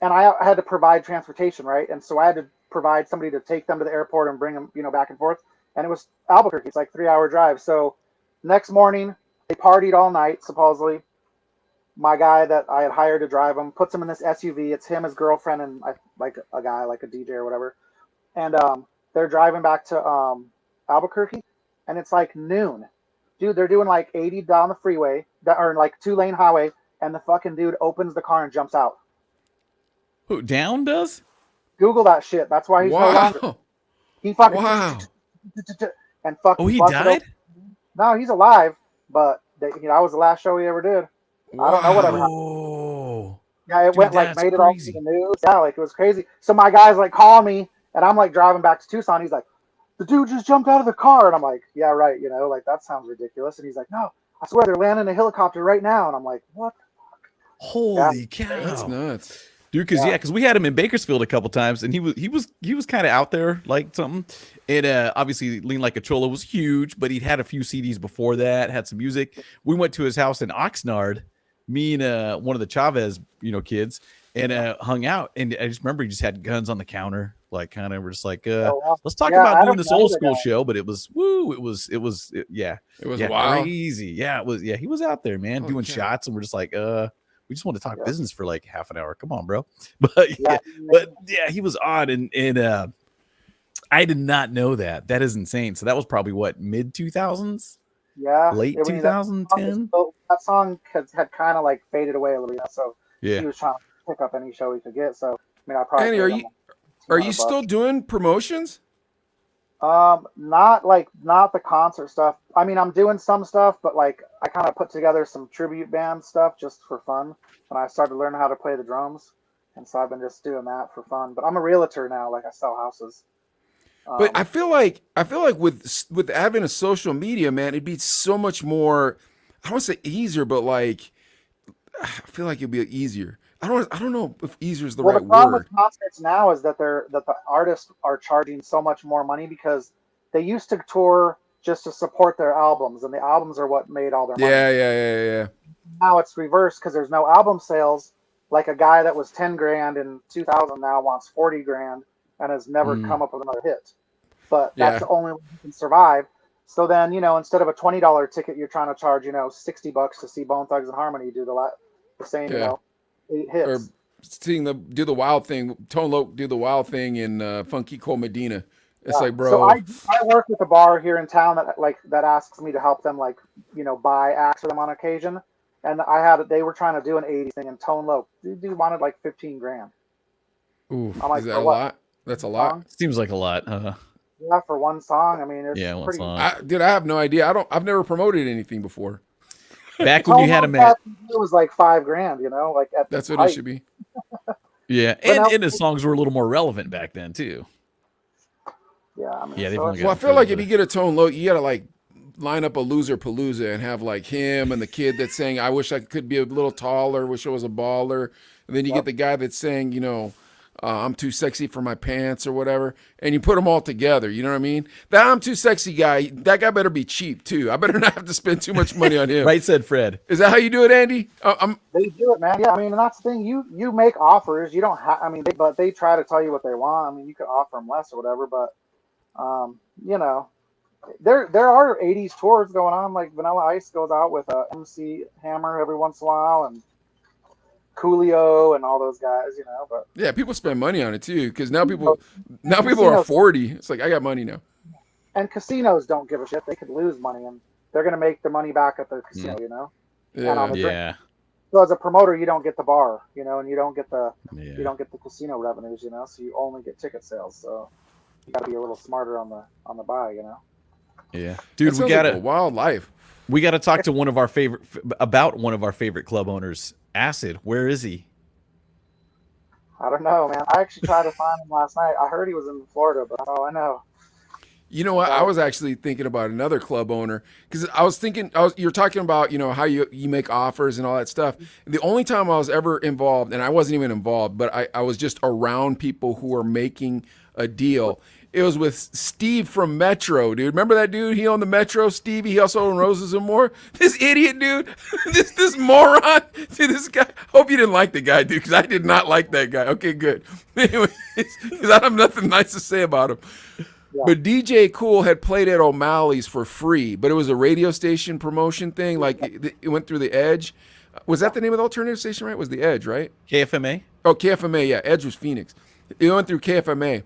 and I had to provide transportation, right? And so I had to provide somebody to take them to the airport and bring them, back and forth. And it was Albuquerque. It's like 3-hour drive. So next morning they partied all night, supposedly. My guy that I had hired to drive him puts him in this SUV. It's him, his girlfriend, and like a guy, like a DJ or whatever. And they're driving back to Albuquerque, and it's like noon. Dude, they're doing like 80 down the freeway, or like 2-lane highway, and the fucking dude opens the car and jumps out. Who, Down does? Google that shit. That's why he's no longer. He fucking and fucking. Oh, he died? No, he's alive, but that was the last show he ever did. Wow. I don't know whatever happened. Yeah, it went like made it all to the news. Yeah, like it was crazy. So my guy's like calling me, and I'm like driving back to Tucson. He's like, "The dude just jumped out of the car," and I'm like, "Yeah, right." Like that sounds ridiculous. And he's like, "No, I swear they're landing a helicopter right now." And I'm like, "What the fuck?" Holy cow, that's nuts, dude. Because we had him in Bakersfield a couple times, and he was kind of out there like something. And obviously, Lean Like a Cholo was huge, but he'd had a few CDs before that, had some music. We went to his house in Oxnard, me and one of the Chavez, kids, and hung out. And I just remember he just had guns on the counter, like kind of. We're just like, let's talk about doing this old school show. But it was it was wild, crazy. Yeah, it was. Yeah, he was out there, man, doing shots, and we're just like, We just want to talk Yeah. business for like half an hour. Come on, bro. But yeah, he was on, and I did not know that. That is insane. So that was probably what, mid 2000s, Yeah. late I mean, 2010. that song had kind of like faded away a little bit. So Yeah. he was trying to pick up any show he could get. So I mean, I probably Andy, paid him are you $200. still doing promotions? Not the concert stuff. I mean, I'm doing some stuff, but like I kind of put together some tribute band stuff just for fun when I started learning how to play the drums, and so I've been just doing that for fun. But I'm a realtor now, like I sell houses. But I feel like with the advent of social media, man, it'd be so much more. I don't want to say easier, but like I feel like it'd be easier. I don't know if easier is the Well, right the problem word. with concerts now is that the artists are charging so much more money because they used to tour just to support their albums, and the albums are what made all their money. Yeah. Now it's reversed because there's no album sales. Like a guy that was 10 grand in 2000 now wants 40 grand and has never come up with another hit. But that's the only way you can survive. So then, instead of a $20 ticket, you're trying to charge, $60 to see Bone Thugs and Harmony do the same, 8 hits. Or seeing do the wild thing, Tone Loc do the wild thing in Funky Cole Medina. It's like, bro. So I work with a bar here in town that asks me to help them buy acts for them on occasion. And they were trying to do an 80s thing, and Tone Loc, dude wanted like 15 grand. Ooh, I'm like, is that a lot? That's a lot. Seems like a lot. Yeah, for one song. I mean, it's one pretty. song. I have no idea. I've never promoted anything before. Back when you had a man, it was like 5 grand. Like that's what it should be. Yeah, and the songs were a little more relevant back then too. Yeah, I mean, yeah. I feel like if you get a Tone Loc, you gotta like line up a Loser Palooza and have like him and the kid that's saying, "I wish I could be a little taller, wish I was a baller," and then you get the guy that's saying, I'm too sexy for my pants or whatever, and you put them all together. You know what I mean? That I'm too sexy guy, that guy better be cheap too. I better not have to spend too much money on him. Right, said Fred. Is that how you do it, Andy? They do it, man. Yeah, I mean, and that's the thing. You make offers. You don't have. I mean, but they try to tell you what they want. I mean, you could offer them less or whatever, but there are 80s tours going on. Like Vanilla Ice goes out with a MC Hammer every once in a while, and Coolio and all those guys, but yeah, people spend money on it too, because now people are 40. It's like, I got money now. And casinos don't give a shit. They could lose money, and they're going to make the money back at the casino, Yeah. So as a promoter, you don't get the bar, and you don't get the casino revenues, so you only get ticket sales. So you got to be a little smarter on the buy, Yeah, dude, we got a wild life. We got to talk to one of our favorite club owners, Acid. Where is he? I don't know, man. I actually tried to find him last night. I heard he was in Florida, but that's all I know. You know what? I was actually thinking about another club owner, because I was thinking, you're talking about, how you make offers and all that stuff. The only time I was ever involved, and I wasn't even involved, but I was just around people who were making a deal. It was with Steve from Metro, dude. Remember that dude? He owned the Metro, Stevie. He also owned Roses and More. This idiot, dude. this moron. Dude, this guy. Hope you didn't like the guy, dude, because I did not like that guy. Okay, good. Anyways, because I have nothing nice to say about him. Yeah. But DJ Cool had played at O'Malley's for free, but it was a radio station promotion thing. Like it went through the Edge. Was that the name of the alternative station, right? It was the Edge, right? KFMA? Oh, KFMA, yeah. Edge was Phoenix. It went through KFMA.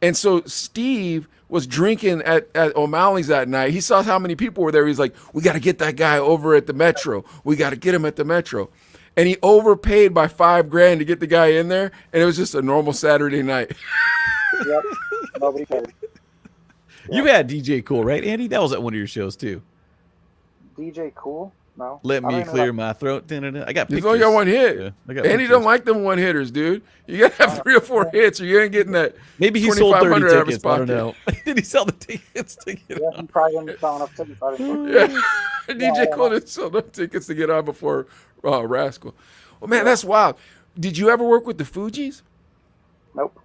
And so Steve was drinking at O'Malley's that night. He saw how many people were there. He's like, we got to get that guy over at the Metro. We got to get him at the Metro. And he overpaid by $5 grand to get the guy in there. And it was just a normal Saturday night. Yep. Nobody cared. You had DJ Cool, right, Andy? That was at one of your shows, too. DJ Cool? No. Let me clear my throat. I got pictures. He's only got one hit. Yeah, Andy don't like them one hitters, dude. You got to have 3 or 4 hits or you ain't getting that. Maybe he sold 30 tickets. I don't know. Did he sell the tickets to get on? He probably didn't sell enough tickets. DJ Cool didn't sell enough tickets to get on before Rascal. Well, man, that's wild. Did you ever work with the Fugees? Nope.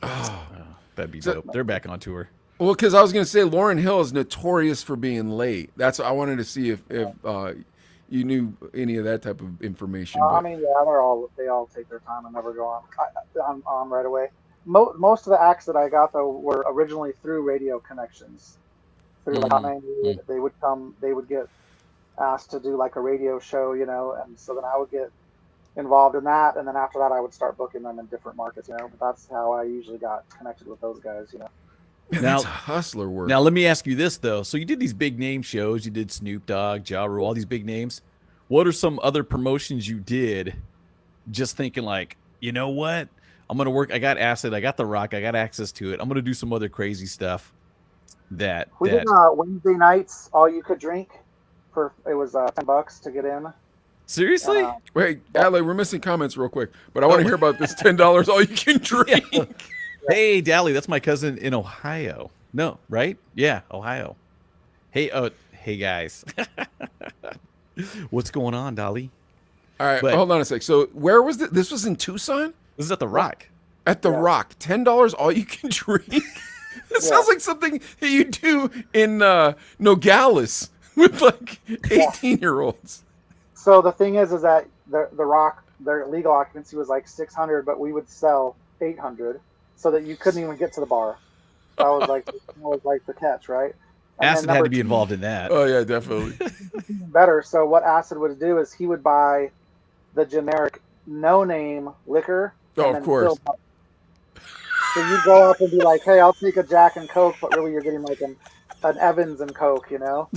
Oh, that'd be dope. They're back on tour. Well, because I was going to say Lauryn Hill is notorious for being late. That's what I wanted to see if you knew any of that type of information. I mean, yeah, they all take their time and never go on right away. Most of the acts that I got though were originally through radio connections. Through they would get asked to do like a radio show, and so then I would get involved in that, and then after that, I would start booking them in different markets. But that's how I usually got connected with those guys. Man, Now, that's hustler work. Now let me ask you this though. So you did these big name shows. You did Snoop Dogg, Ja Rule, all these big names. What are some other promotions you did? Just thinking like, you know what? I'm gonna work. I got Acid. I got The Rock. I got access to it. I'm gonna do some other crazy stuff. We did Wednesday nights, all you could drink. It was $10 to get in. Seriously? Wait, Adley, we're missing comments real quick, but I want to hear about this $10 all you can drink. Yeah. Hey, Dally, that's my cousin in Ohio. No, right? Yeah, Ohio. Hey, hey guys. What's going on, Dolly? All right, hold on a sec. So where was this? This was in Tucson? This is at The Rock. At The Rock. $10 all you can drink? It sounds like something that you do in Nogales with like 18-year-olds. So the thing is that the Rock, their legal occupancy was like 600, but we would sell 800, so that you couldn't even get to the bar. That was like the catch, right? And Acid had to be involved in that. Oh yeah, definitely. Better. So what Acid would do is he would buy the generic no-name liquor. Oh, of course. So you go up and be like, "Hey, I'll take a Jack and Coke," but really you're getting like an Evans and Coke, or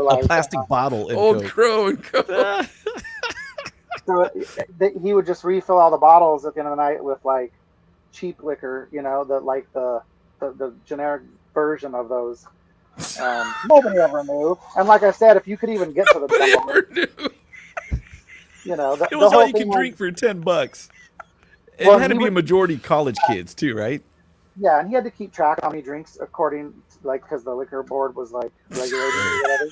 like a plastic bottle and Old Coke. Crow and Coke. So he would just refill all the bottles at the end of the night with like cheap liquor, the generic version of those. Nobody ever knew. And like I said, if you could even get to the Nobody ever knew. It was all you can drink for $10. It had to be a majority college kids too, right? Yeah, and he had to keep track of how many drinks because the liquor board was like regulated or whatever.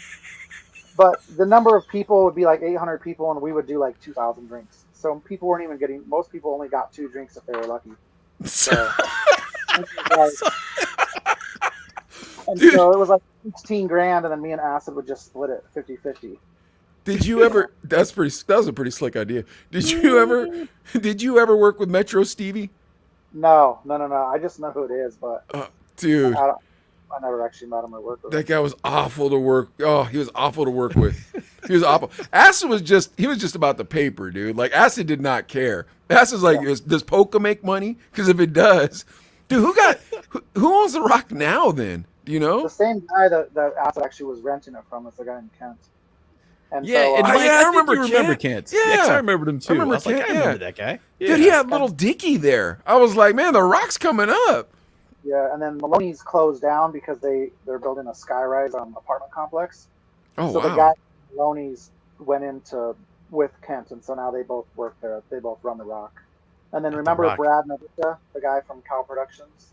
But the number of people would be like 800 people, and we would do like 2,000 drinks. So people weren't even getting. Most people only got 2 drinks if they were lucky. So, so it was like 16 grand, and then me and Acid would just split it 50-50. Did you ever? That was a pretty slick idea. Did you ever work with Metro Stevie? No. I just know who it is, but dude, I never actually met him or worked with him. That guy was awful to work. Oh, he was awful to work with. He was awful. Acid was just about the paper, dude. Like Acid did not care. Acid's like, does Polka make money? Because if it does, dude, who owns The Rock now? Then do you know? The same guy that Acid actually was renting it from is the guy in Kent. And I remember Kent. Yeah, 'cause I remembered him too. I remember Kent, I remember that guy. Yeah. Dude, he had little Dicky there. I was like, man, The Rock's coming up. Yeah, and then Maloney's closed down because they're building a skyrise apartment complex. Oh, so wow. the guy Maloney's went into with Kent, and so now they both work there. They both run The Rock. And then remember Brad Navitta, the guy from Cal Productions?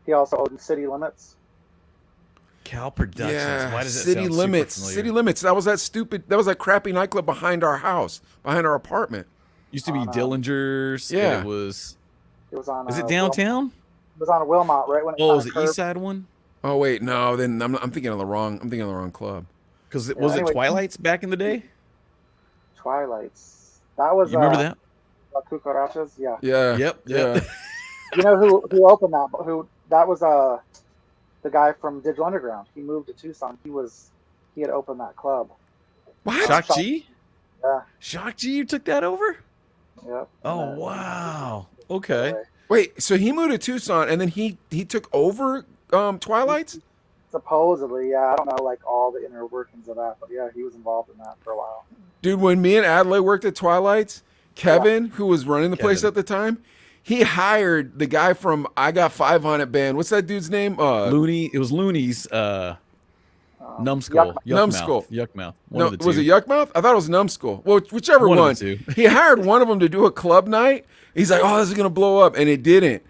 He also owned City Limits. Cal Productions. Yeah, Why does it City sound Limits. super familiar? City Limits. That was that crappy nightclub behind our house, behind our apartment. Used to be Dillinger's. Yeah. And it was on. Is it downtown? It was on Wilmot, right when. Was the East Side one? Oh wait, no. Then I'm thinking of the wrong. I'm thinking of the wrong club. Because was it Twilight's back in the day? Twilight's. That was. You remember that? Cucarachas. Yeah. Yeah. Yep. Yeah. You know who opened that? That was the guy from Digital Underground. He moved to Tucson. He had opened that club. What? Shock G? Yeah. Shock G, you took that over? Yep. Oh wow. Okay. Wait, so he moved to Tucson and then he took over Twilight's? Supposedly, yeah. I don't know like all the inner workings of that, but yeah, he was involved in that for a while. Dude, when me and Adelaide worked at Twilight's, Kevin, who was running the place at the time, he hired the guy from I Got 5 on It band. What's that dude's name? Looney. It was Looney's Numbskull. Numbskull. Yuckmouth. No, was it Yuckmouth? I thought it was Numbskull. Well, whichever one. Of the two. He hired one of them to do a club night. He's like, oh, this is going to blow up. And it didn't.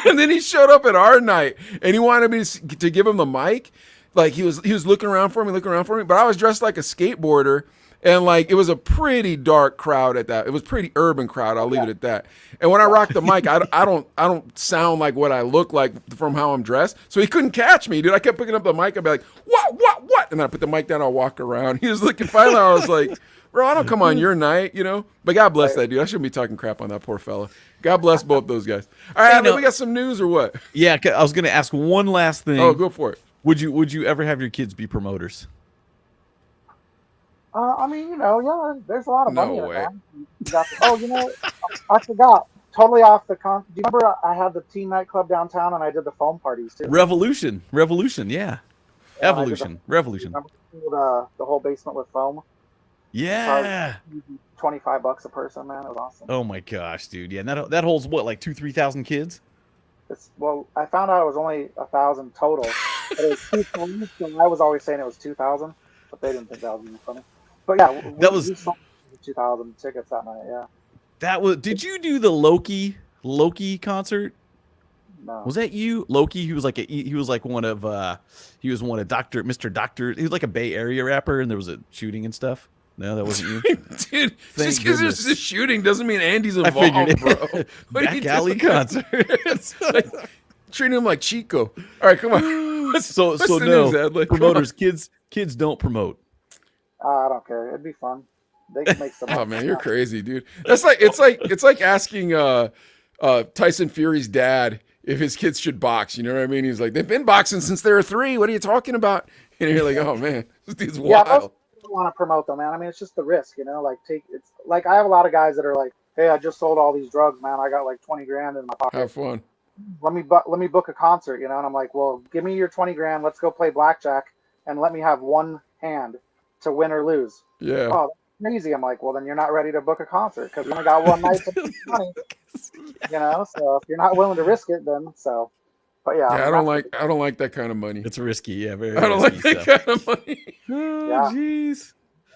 And then he showed up at our night and he wanted me to give him the mic. Like he was looking around for me. But I was dressed like a skateboarder. And like it was a pretty dark crowd at that. It was pretty urban crowd. I'll leave it at that. And when I rocked the mic, I don't sound like what I look like from how I'm dressed. So he couldn't catch me, dude. I kept picking up the mic. I'd be like, what? And then I put the mic down. I'll walk around. He was looking. Finally, I was like, bro, I don't come on your night, you know. But God bless that dude. I shouldn't be talking crap on that poor fella. God bless both those guys. All right, we got some news or what? Yeah, I was gonna ask one last thing. Oh, go for it. Would you ever have your kids be promoters? I mean, yeah, there's a lot of money No in it, way. man. I forgot. Totally off the con. Do you remember I had the teen nightclub downtown and I did the foam parties too? Revolution, yeah. Yeah, and I did the Revolution. remember the whole basement with foam. Charged Yeah. $25 a person, man. It was awesome. Oh my gosh, dude. Yeah, and that holds what, like 2,000-3,000 kids? Well, I found out it was only 1,000 total, but it was 2,000. So I was always saying it was 2,000, but they didn't think that was even funny. But yeah, we sold 2,000 tickets that night. Yeah. Did you do the Loki concert? No. Was that you? Loki, he was like one of Mr. Doctor. He was like a Bay Area rapper, and there was a shooting and stuff. No, that wasn't you. Dude, Thank just because there's a shooting doesn't mean Andy's involved, bro. Back alley concert. Treating him like Chico. All right, come on. So the no, news, Adley? promoters, kids don't promote. I don't care. It'd be fun. They can make some. Oh man, you're crazy, dude. That's like it's like asking Tyson Fury's dad if his kids should box. You know what I mean? He's like, they've been boxing since they were 3. What are you talking about? And you're like, oh man, this dude's wild. Yeah, most people want to promote them, man. I mean, it's just the risk, Like, it's like I have a lot of guys that are like, "Hey, I just sold all these drugs, man. I got like 20 grand in my pocket. Have fun. Let me book a concert, And I'm like, well, give me your 20 grand. Let's go play blackjack, and let me have one hand to win or lose. Yeah. Oh, that's crazy. I'm like, well, then you're not ready to book a concert because we only got one night to make money. So if you're not willing to risk it, then so. But yeah, I don't like that kind of money. It's risky, yeah. Very. I don't like that kind of money. Oh, jeez.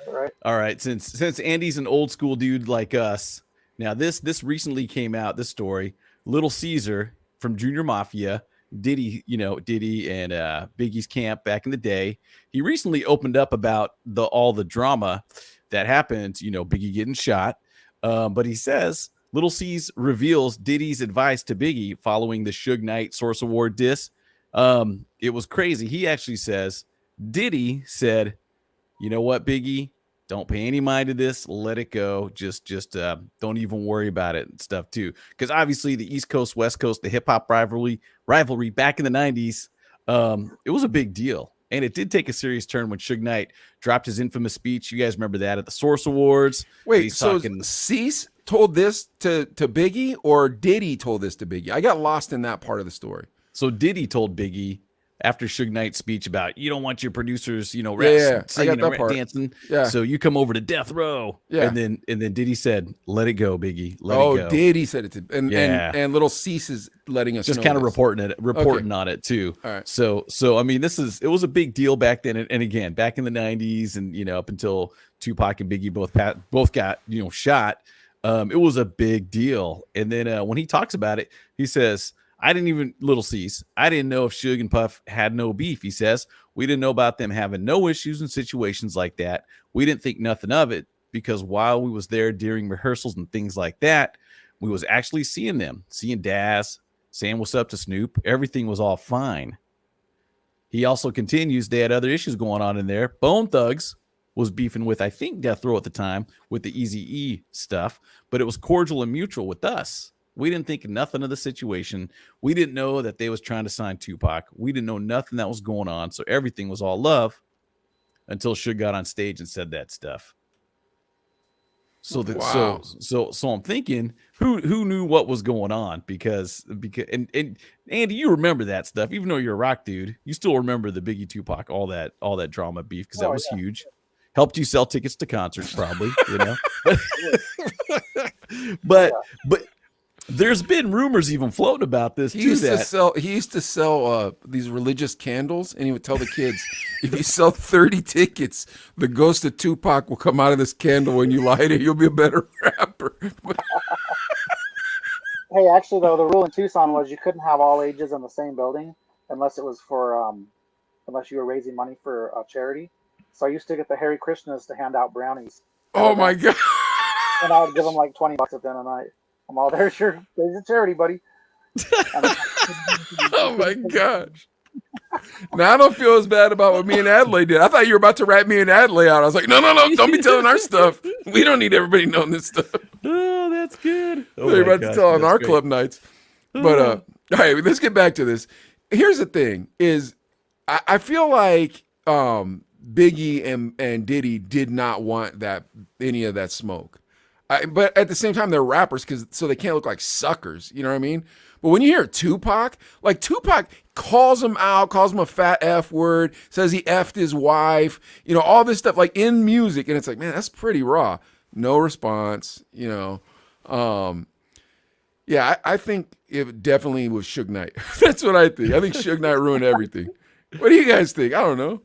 Right. All right, since Andy's an old school dude like us, now this recently came out. This story, Little Caesar from Junior Mafia, Diddy and Biggie's camp back in the day. He recently opened up about all the drama that happened. Biggie getting shot, but he says Little C's reveals Diddy's advice to Biggie following the Suge Knight Source Award diss. It was crazy. He actually says Diddy said, "You know what, Biggie? Don't pay any mind to this. Let it go. Just don't even worry about it and stuff too." Because obviously the East Coast, West Coast, the hip hop rivalry back in the 90s, it was a big deal. And it did take a serious turn when Suge Knight dropped his infamous speech. You guys remember that at the Source Awards. Wait, so Cease told this to Biggie, or Diddy told this to Biggie? I got lost in that part of the story. So Diddy told Biggie after Suge Knight's speech about you don't want your producers, singing and dancing. Yeah. So you come over to death row. Yeah. And then Diddy said, "Let it go, Biggie. Let it go." Diddy said it to and Little Cease is letting us just know kind of this. reporting on it too. All right. So I mean, it was a big deal back then, and again back in the 90s, and up until Tupac and Biggie both got shot. It was a big deal. And then when he talks about it, he says, Little C's, I didn't know if Suge and Puff had no beef. He says, we didn't know about them having no issues in situations like that. We didn't think nothing of it because while we was there during rehearsals and things like that, we was actually seeing them, seeing Daz, saying what's up to Snoop. Everything was all fine. He also continues, they had other issues going on in there. Bone Thugs was beefing with, I think, Death Row at the time with the Eazy-E stuff, but it was cordial and mutual with us. We didn't think nothing of the situation. We didn't know that they was trying to sign Tupac. We didn't know nothing that was going on. So everything was all love until Suge got on stage and said that stuff. So I'm thinking, who knew what was going on? Because and Andy, you remember that stuff, even though you're a rock dude, you still remember the Biggie Tupac, all that drama beef, because that was huge. Helped you sell tickets to concerts, probably, but there's been rumors even floating about this. He used to sell these religious candles, and he would tell the kids, if you sell 30 tickets, the ghost of Tupac will come out of this candle when you light it. You'll be a better rapper. Hey, actually, though, the rule in Tucson was you couldn't have all ages in the same building unless it was for unless you were raising money for a charity. So I used to get the Hare Krishnas to hand out brownies. Oh my God! And I would give them like $20 at the end of the night. I'm all there's your charity, buddy. Oh my gosh! Now I don't feel as bad about what me and Adlai did. I thought you were about to rat me and Adlai out. I was like, no, don't be telling our stuff. We don't need everybody knowing this stuff. Oh, that's good. You're about to tell on our club nights. But all right, let's get back to this. Here's the thing: is I feel like Biggie and Diddy did not want any of that smoke. But at the same time, they're rappers so they can't look like suckers. You know what I mean? But when you hear Tupac, like Tupac calls him out, calls him a fat F word, says he effed his wife, all this stuff like in music. And it's like, man, that's pretty raw. No response, Yeah, I think it definitely was Suge Knight. That's what I think. I think Suge Knight ruined everything. What do you guys think? I don't know.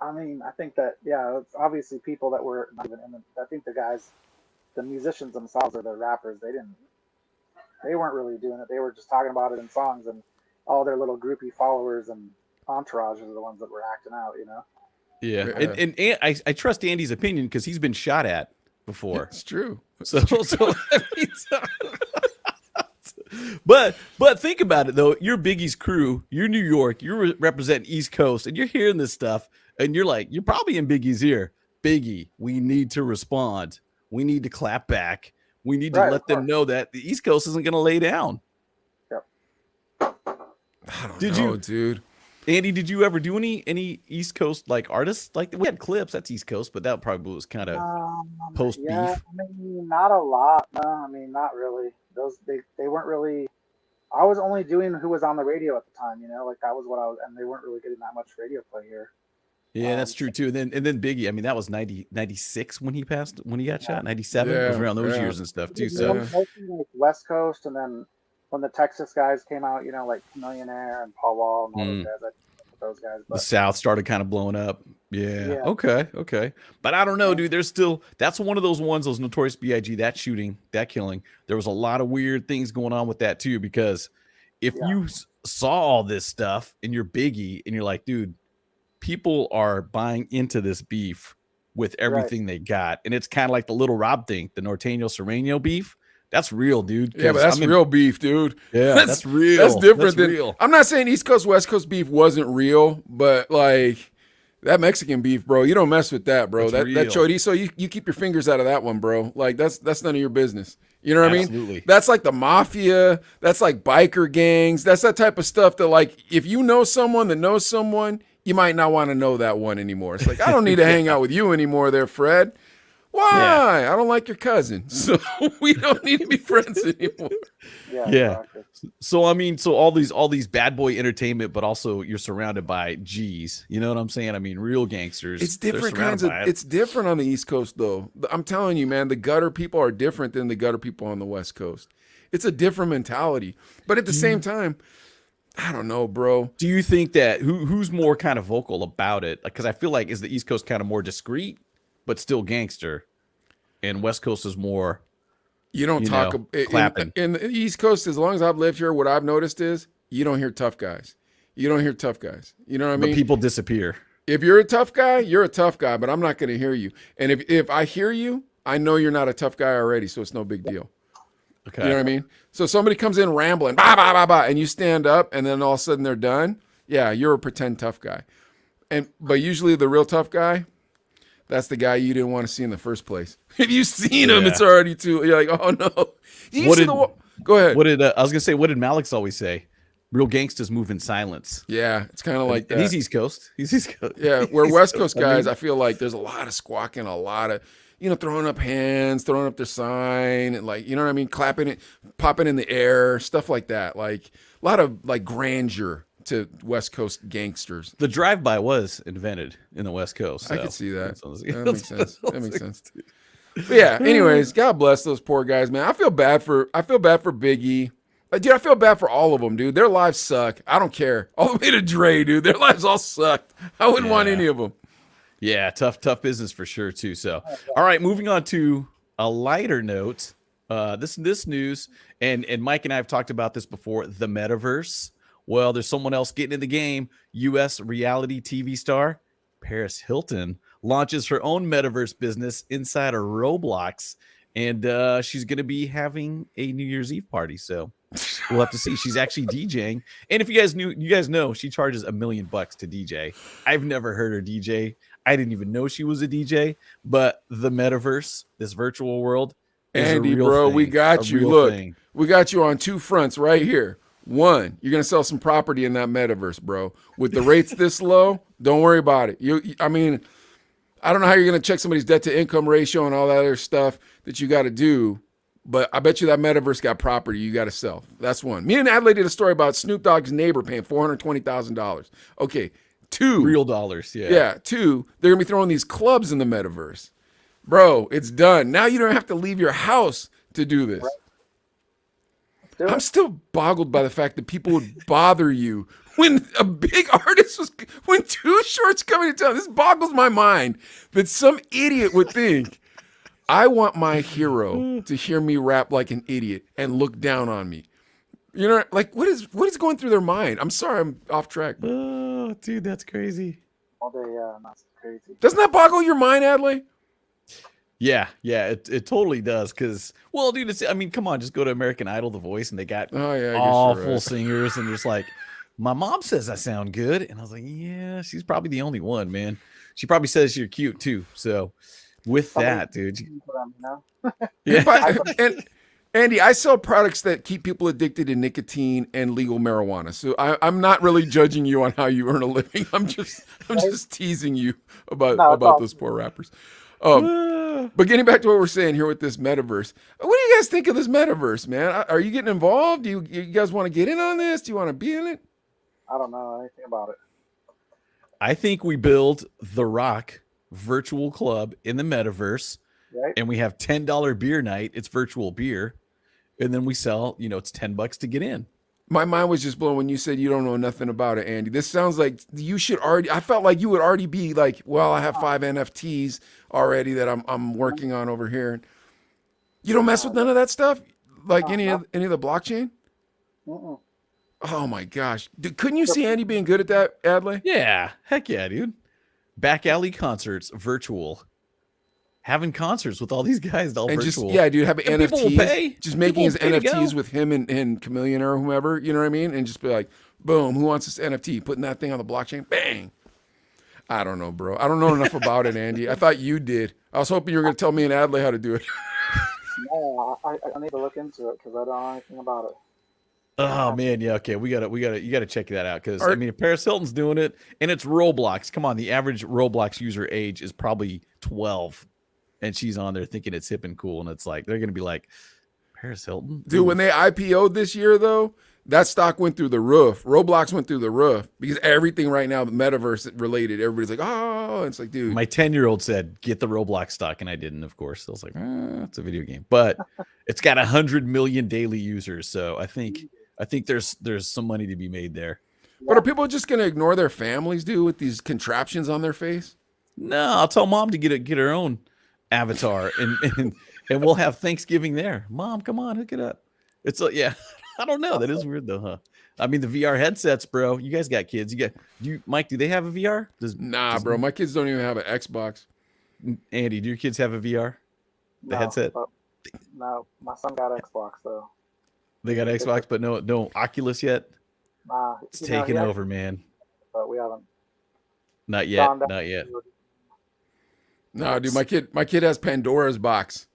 I mean, I think that, it's obviously people that were not even in I think the musicians themselves or the rappers, they weren't really doing it. They were just talking about it in songs, and all their little groupie followers and entourages are the ones that were acting out, Yeah. And I trust Andy's opinion because he's been shot at before. It's true. So but think about it though. You're Biggie's crew. You're New York. You're representing East Coast, and you're hearing this stuff, and you're like, you're probably in Biggie's ear. Biggie, we need to respond. We need to clap back. We need to let them know that the East Coast isn't going to lay down. Yep. I don't know, dude. Andy, did you ever do any East Coast like artists? Like we had Clips, that's East Coast, but that probably was kind of post beef. Yeah, I mean, not a lot. No, I mean, not really. Those they weren't really. I was only doing who was on the radio at the time, like that was what I was, and they weren't really getting that much radio play here. Yeah, that's true too. And then Biggie, I mean, that was 96 when he got shot. 97 it was around those years and stuff too. So mostly like West Coast, and then when the Texas guys came out, like Millionaire and Paul Wall and all those guys, I with those guys. But the South started kind of blowing up. Yeah. Okay. But I don't know, dude. There's still, that's one of those ones, those Notorious B.I.G., that shooting, that killing. There was a lot of weird things going on with that too, because if you saw all this stuff and you're Biggie and you're like, dude, people are buying into this beef with everything they got. And it's kind of like the Little Rob thing, the Norteño Sereno beef. That's real, dude. Yeah, but that's real beef, dude. Yeah, that's real. That's different than real. I'm not saying East Coast, West Coast beef wasn't real, but like that Mexican beef, bro, you don't mess with that, bro. That chorizo, you keep your fingers out of that one, bro. Like that's none of your business. You know what I mean? That's like the mafia. That's like biker gangs. That's that type of stuff that, like, if you know someone that knows someone, you might not want to know that one anymore. It's like, I don't need to hang out with you anymore there, Fred. Why? Yeah. I don't like your cousin. So we don't need to be friends anymore. Yeah. Exactly. So I mean, so all these bad boy entertainment, but also you're surrounded by G's. You know what I'm saying? I mean, real gangsters. It's different kinds of. It's different on the East Coast, though. I'm telling you, man, the gutter people are different than the gutter people on the West Coast. It's a different mentality, but at the same time, I don't know, bro. Do you think that who's more kind of vocal about it? Because I feel like is the East Coast kind of more discreet, but still gangster, and West Coast is more. You don't talk clapping. In the East Coast. As long as I've lived here, what I've noticed is you don't hear tough guys. You don't hear tough guys. You know what I mean? But people disappear. If you're a tough guy, you're a tough guy. But I'm not going to hear you. And if I hear you, I know you're not a tough guy already. So it's no big deal. Okay. You know what I mean? So somebody comes in rambling, bah, bah, bah, bah, and you stand up, and then all of a sudden they're done. Yeah, you're a pretend tough guy. But usually the real tough guy, that's the guy you didn't want to see in the first place. If you've seen him, it's already too. You're like, oh no. Go ahead. What did I was gonna say? What did Malik always say? Real gangsters move in silence. Yeah, it's kind of like that. He's East Coast. Yeah, where West Coast guys, I feel like there's a lot of squawking, a lot of throwing up hands, throwing up their sign, and like, you know what I mean, clapping it, popping in the air, stuff like that. Like a lot of like grandeur to West Coast gangsters. The drive-by was invented in the West Coast. So. I could see that. That makes sense. That makes sense. But yeah. Anyways, God bless those poor guys, man. I feel bad for Biggie. Dude, I feel bad for all of them, dude. Their lives suck. I don't care. All the way to Dre, dude. Their lives all sucked. I wouldn't want any of them. Yeah, tough business for sure too. So, all right, moving on to a lighter note. This news, and Mike and I have talked about this before. The metaverse. Well, there's someone else getting in the game. U.S. reality TV star Paris Hilton launches her own metaverse business inside of Roblox, and she's going to be having a New Year's Eve party. So we'll have to see. She's actually DJing, and if you guys know, she charges $1 million to DJ. I've never heard her DJ. I didn't even know she was a DJ. But the metaverse, this virtual world, is Andy, a real bro, thing, we got you. Look, we got you on two fronts right here. One, you're gonna sell some property in that metaverse, bro. With the rates this low, don't worry about it. I mean, I don't know how you're gonna check somebody's debt to income ratio and all that other stuff that you got to do, but I bet you that metaverse got property you got to sell. That's one. Me and Adelaide did a story about Snoop Dogg's neighbor paying $420,000. Okay, two real dollars. Yeah. Yeah, two. They're gonna be throwing these clubs in the metaverse, bro. It's done. Now you don't have to leave your house to do this. I'm still boggled by the fact that people would bother you when a big artist when Too Short's coming to town. This boggles my mind that some idiot would think, I want my hero to hear me rap like an idiot and look down on me. You know, like what is going through their mind? I'm sorry, I'm off track. Oh, dude, that's crazy. All day, yeah, that's crazy. Doesn't that boggle your mind, Adley? Yeah, it totally does. Because, well, dude, I mean, come on, just go to American Idol, The Voice, and they got awful singers, and just like, my mom says I sound good, and I was like, yeah, she's probably the only one, man. She probably says you're cute too. So, with that, dude, yeah. And Andy, I sell products that keep people addicted to nicotine and legal marijuana. So I'm not really judging you on how you earn a living. I'm just teasing you about those poor rappers. But getting back to what we're saying here with this metaverse, what do you guys think of this metaverse, man? Are you getting involved? Do you guys want to get in on this? Do you want to be in it? I don't know anything about it. I think we build the Rock virtual club in the metaverse, right? And we have $10 beer night. It's virtual beer, and then we sell. It's $10 to get in. My mind was just blown when you said you don't know nothing about it, Andy. This sounds like you should already. I felt like you would already be like, well, I have 5 NFTs already that I'm working on over here. You don't mess with none of that stuff, like any of the blockchain. Mm-mm. Oh my gosh, couldn't you see Andy being good at that, Adley? Yeah, heck yeah, dude. Back alley concerts, virtual. Having concerts with all these guys, all and virtual. Just dude, have and NFTs. Just making his NFTs with him and Chameleon or whomever, you know what I mean? And just be like, boom, who wants this NFT? Putting that thing on the blockchain, bang. I don't know, bro. I don't know enough about it, Andy. I thought you did. I was hoping you were going to tell me and Adley how to do it. No, I need to look into it because I don't know anything about it. Oh man, yeah, okay. You gotta check that out because I mean, if Paris Hilton's doing it and it's Roblox. Come on, the average Roblox user age is probably 12, and she's on there thinking it's hip and cool, and it's like they're gonna be like, Paris Hilton, dude. When they IPO'd this year, though, that stock went through the roof. Roblox went through the roof because everything right now, the metaverse related, everybody's like, oh, it's like, dude. My 10-year-old said, get the Roblox stock, and I didn't, of course. I was like, it's a video game, but it's got 100 million daily users, so I think there's some money to be made there. But are people just gonna ignore their families, dude, with these contraptions on their face? No, I'll tell mom to get her own avatar, and we'll have Thanksgiving there. Mom, come on, hook it up. It's like, yeah, I don't know. That is weird though, huh? I mean, the VR headsets, bro. You guys got kids. Mike, do they have a VR? Bro. My kids don't even have an Xbox. Andy, do your kids have a VR? The headset? No, my son got Xbox though. They got Xbox, but no Oculus yet. Nah, it's taking over, man. But we haven't. Not yet. Not yet. No, dude, my kid has Pandora's box.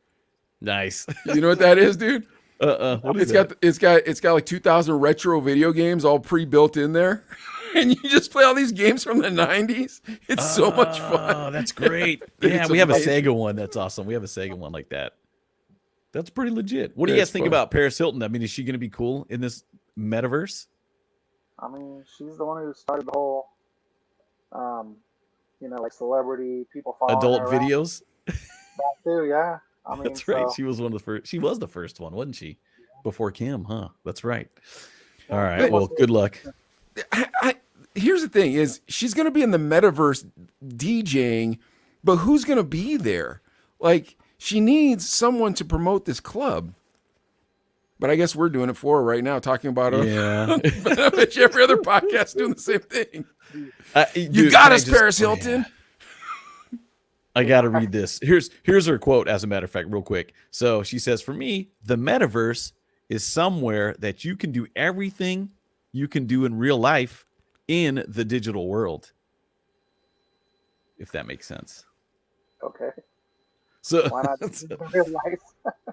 Nice. You know what that is, dude? What is that? It's got like 2,000 retro video games all pre-built in there. And you just play all these games from the 90s. It's so much fun. Oh, that's great. Yeah, we have a Sega one. That's awesome. We have a Sega one like that. That's pretty legit. What do you guys think about Paris Hilton? I mean, is she going to be cool in this metaverse? I mean, she's the one who started the whole, like celebrity people following adult her videos. That too, yeah. I mean, that's right. She was one of the first. She was the first one, wasn't she? Before Kim, huh? That's right. All right. Well, good luck. Here's the thing: is she's going to be in the metaverse DJing, but who's going to be there? Like, she needs someone to promote this club. But I guess we're doing it for her right now, talking about it. Yeah. I bet you every other podcast doing the same thing. You got us, Paris Hilton. Yeah. I got to read this. Here's her quote, as a matter of fact, real quick. So she says, for me, the metaverse is somewhere that you can do everything you can do in real life in the digital world. If that makes sense. Okay. So why not real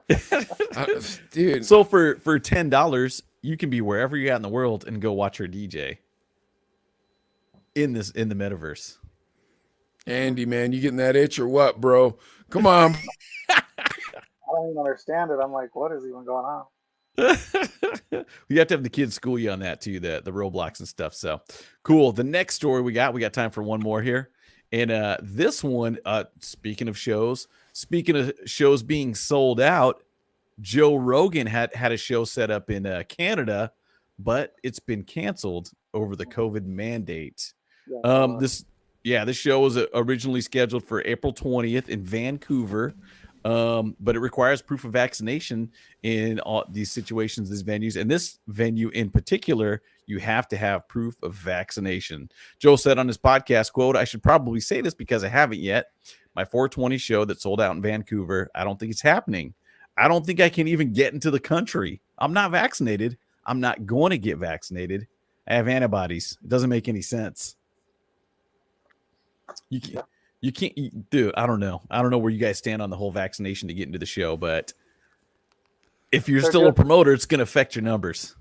life? Dude. So for $10, you can be wherever you're at in the world and go watch your DJ in the metaverse. Andy, man, you getting that itch or what, bro? Come on. I don't even understand it. I'm like, what is even going on? You have to have the kids school you on that too, the Roblox and stuff. So cool. The next story we got time for one more here. And this one, speaking of shows being sold out, Joe Rogan had a show set up in Canada, but it's been canceled over the COVID mandate. This show was originally scheduled for April 20th in Vancouver. But it requires proof of vaccination in all these situations, these venues. And this venue in particular, you have to have proof of vaccination. Joe said on his podcast, quote, "I should probably say this because I haven't yet. My 420 show that sold out in Vancouver, I don't think it's happening. I don't think I can even get into the country. I'm not vaccinated. I'm not going to get vaccinated. I have antibodies. It doesn't make any sense." You can't, dude. I don't know where you guys stand on the whole vaccination to get into the show, but if you're still a promoter, it's going to affect your numbers.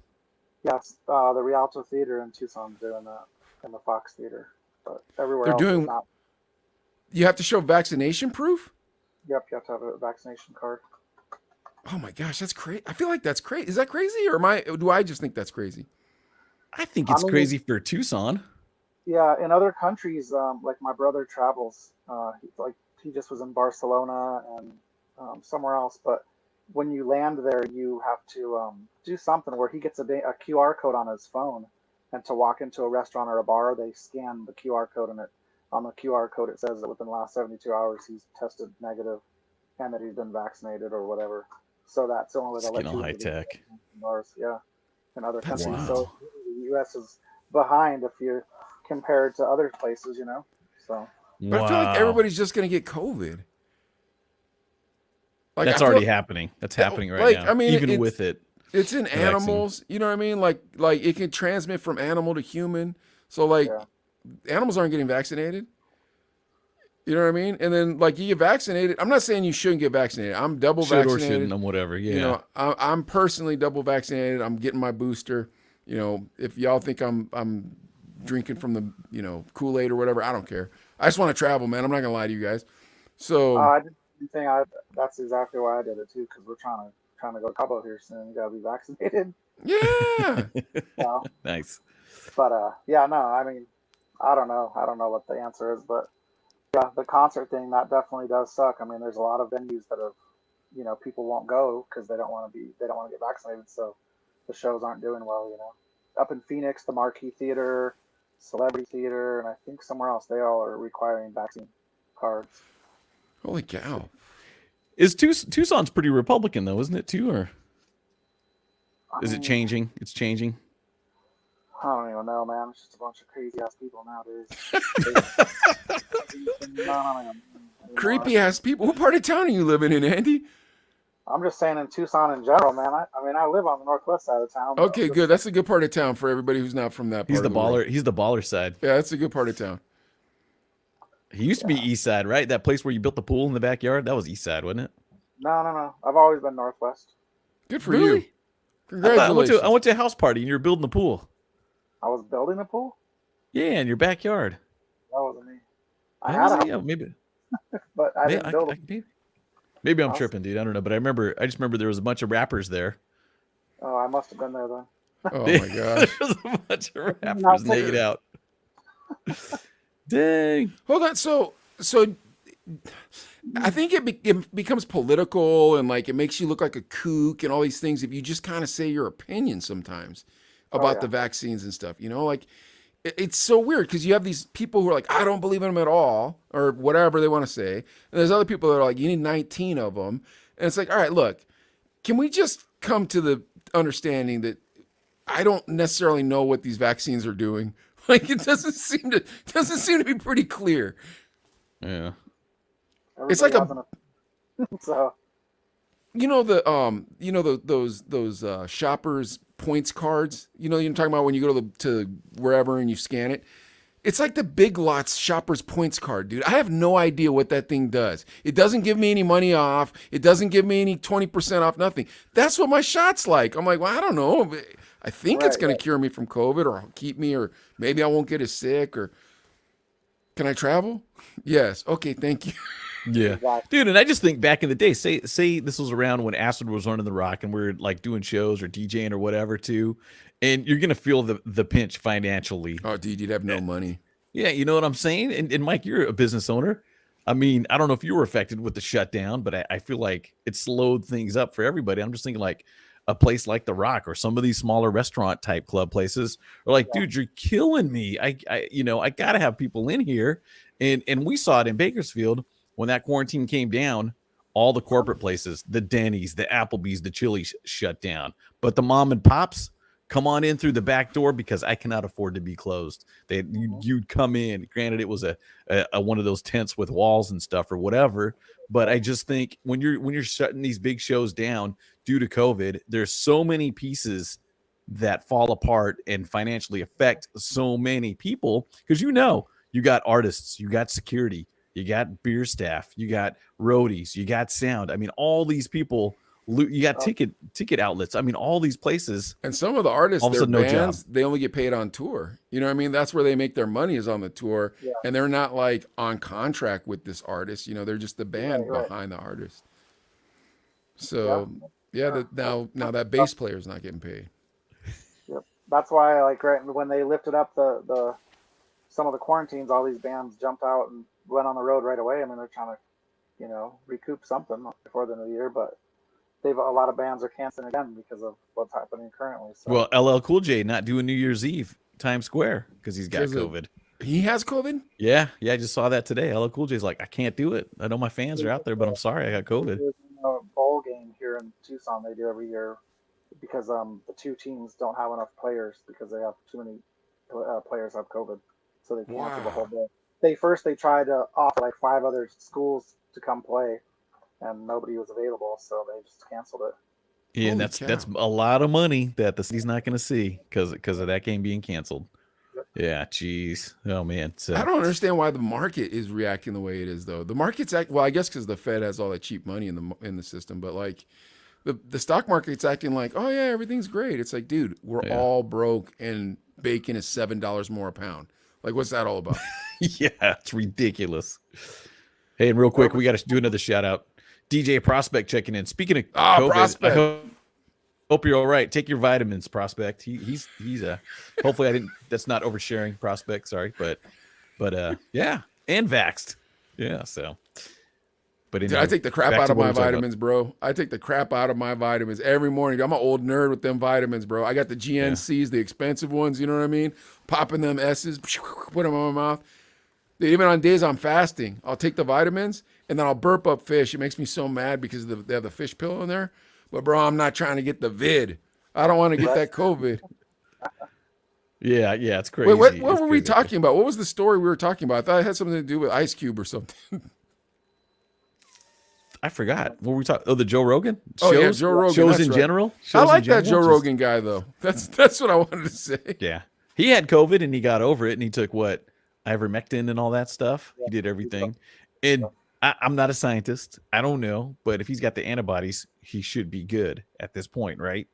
Yes, the Rialto Theater in Tucson's doing that, and the Fox Theater, but everywhere else is not. You have to show vaccination proof? Yep, you have to have a vaccination card. Oh my gosh, that's crazy. I feel like that's crazy. Is that crazy, or do I just think that's crazy? I think it's crazy for Tucson. Yeah, in other countries, like my brother travels. He just was in Barcelona and somewhere else. But when you land there, you have to do something where he gets a QR code on his phone, and to walk into a restaurant or a bar, they scan the QR code, and on the QR code it says that within the last 72 hours he's tested negative, and that he's been vaccinated or whatever. So that's the only way they'll let you. High tech. Bars, yeah, in other countries. Wow. So the U.S. is behind if you compared to other places, so. But I feel like everybody's just going to get COVID. Like, that's already happening. That's happening right now. I mean, even with it. It's in animals. You know what I mean? Like it can transmit from animal to human. So animals aren't getting vaccinated. You know what I mean? And then you get vaccinated. I'm not saying you shouldn't get vaccinated. I'm double vaccinated. Or shouldn't, whatever. Yeah. I'm personally double vaccinated. I'm getting my booster. If y'all think I'm drinking from the Kool-Aid or whatever, I don't care. I just want to travel, man. I'm not gonna lie to you guys. So I didn't think that's exactly why I did it too, because we're trying to go to Cabo here soon. You gotta be vaccinated. Yeah. Nice. But I mean, I don't know what the answer is, but yeah, the concert thing, that definitely does suck. I mean, there's a lot of venues that have, people won't go because they don't want to get vaccinated, so the shows aren't doing well. Up in Phoenix, the Marquee Theater, Celebrity Theater, and I think somewhere else, they all are requiring vaccine cards. Holy cow! Is Tucson's pretty Republican though, isn't it too, or is it changing? It's changing. I don't even know, man. It's just a bunch of crazy ass people nowadays. Creepy ass people. What part of town are you living in, Andy? I'm just saying in Tucson in general, man. I live on the northwest side of town. Okay, good. That's a good part of town for everybody who's not from that part. He's the baller. He's the baller side. Yeah, that's a good part of town. He used to be east side, right? That place where you built the pool in the backyard? That was east side, wasn't it? No. I've always been northwest. Good for you. Congratulations. I went to a house party and you were building the pool. I was building a pool? Yeah, in your backyard. That wasn't me. I had a maybe. But I didn't build it. Maybe I'm tripping, dude. I don't know, but I just remember there was a bunch of rappers there. Oh, I must have been there then. Oh my gosh. There was a bunch of rappers naked out. Dang. Hold on. So I think it becomes political and it makes you look like a kook and all these things if you just kind of say your opinion sometimes about the vaccines and stuff. It's so weird because you have these people who are like, I don't believe in them at all, or whatever they want to say. And there's other people that are like, you need 19 of them. And it's like, all right, look, can we just come to the understanding that I don't necessarily know what these vaccines are doing? It doesn't seem to be pretty clear. Yeah. It's like so. Those shoppers points cards. You're talking about when you go to wherever and you scan it. It's like the Big Lots shoppers points card, dude. I have no idea what that thing does. It doesn't give me any money off. It doesn't give me any 20% off. Nothing. That's what my shot's like. I'm like, well, I don't know. I think it's going to cure me from COVID or keep me, or maybe I won't get as sick, or can I travel? Yes. Okay. Thank you. Yeah, dude, and I just think back in the day, say this was around when Acid was running the Rock, and we're like doing shows or DJing or whatever too, and you're gonna feel the pinch financially. Oh, dude, you'd have no money. Yeah, you know what I'm saying? And Mike, you're a business owner. I mean, I don't know if you were affected with the shutdown, but I feel like it slowed things up for everybody. I'm just thinking like a place like the Rock or some of these smaller restaurant type club places are like, dude, you're killing me. I gotta have people in here, and we saw it in Bakersfield. When that quarantine came down, all the corporate places, the Denny's, the Applebee's, the Chili's shut down. But the mom and pops, come on in through the back door because I cannot afford to be closed. You'd come in. Granted, it was a one of those tents with walls and stuff or whatever. But I just think when you're shutting these big shows down due to COVID, there's so many pieces that fall apart and financially affect so many people because you got artists, you got security. You got beer staff, you got roadies, you got sound. I mean, all these people, you got ticket outlets. I mean, all these places. And some of the artists, their bands, they only get paid on tour. You know what I mean? That's where they make their money is on the tour. Yeah. And they're not like on contract with this artist. You know, they're just the band behind the artist. So, now that bass player is not getting paid. Yep. That's why, like, right when they lifted up the some of the quarantines, all these bands jumped out and went on the road right away. I mean, they're trying to, recoup something before the new year, but a lot of bands are canceling again because of what's happening currently. So. Well, LL Cool J not doing New Year's Eve Times Square because he's got COVID. He has COVID? Yeah. I just saw that today. LL Cool J's like, I can't do it. I know my fans are out there, but I'm sorry, I got COVID. There's a bowl game here in Tucson they do every year because the two teams don't have enough players because they have too many players have COVID, so they cancel the whole day. They tried to offer like 5 other schools to come play, and nobody was available, so they just canceled it. Yeah, and that's a lot of money that the city's not going to see because of that game being canceled. Yep. Yeah, geez. Oh man, so I don't understand why the market is reacting the way it is, though. The market's I guess because the Fed has all that cheap money in the system, but like the stock market's acting like, oh yeah, everything's great. It's like, dude, we're all broke, and bacon is $7 more a pound. Like, what's that all about? Yeah, it's ridiculous. Hey, and real quick, we got to do another shout out. DJ Prospect checking in. Speaking of COVID, Prospect. I hope you're all right. Take your vitamins, Prospect. He's hopefully that's not oversharing, Prospect. Sorry, but yeah, and vaxxed. Yeah, so. But anyway, dude, I take the crap out of my vitamins, bro. I take the crap out of my vitamins every morning. I'm an old nerd with them vitamins, bro. I got the GNCs, the expensive ones. You know what I mean? Popping them S's, put them in my mouth. Dude, even on days I'm fasting, I'll take the vitamins and then I'll burp up fish. It makes me so mad because they have the fish pill in there. But bro, I'm not trying to get the vid. I don't want to get that COVID. Yeah, it's crazy. Wait, what were we talking about? What was the story we were talking about? I thought it had something to do with Ice Cube or something. I forgot. What were we talking? Oh, the Joe Rogan? Shows? Oh, yeah, Joe Rogan. Shows in general? I like that Joe Rogan guy, though. That's what I wanted to say. Yeah. He had COVID, and he got over it, and he took, ivermectin and all that stuff. He did everything. And I'm not a scientist. I don't know. But if he's got the antibodies, he should be good at this point, right?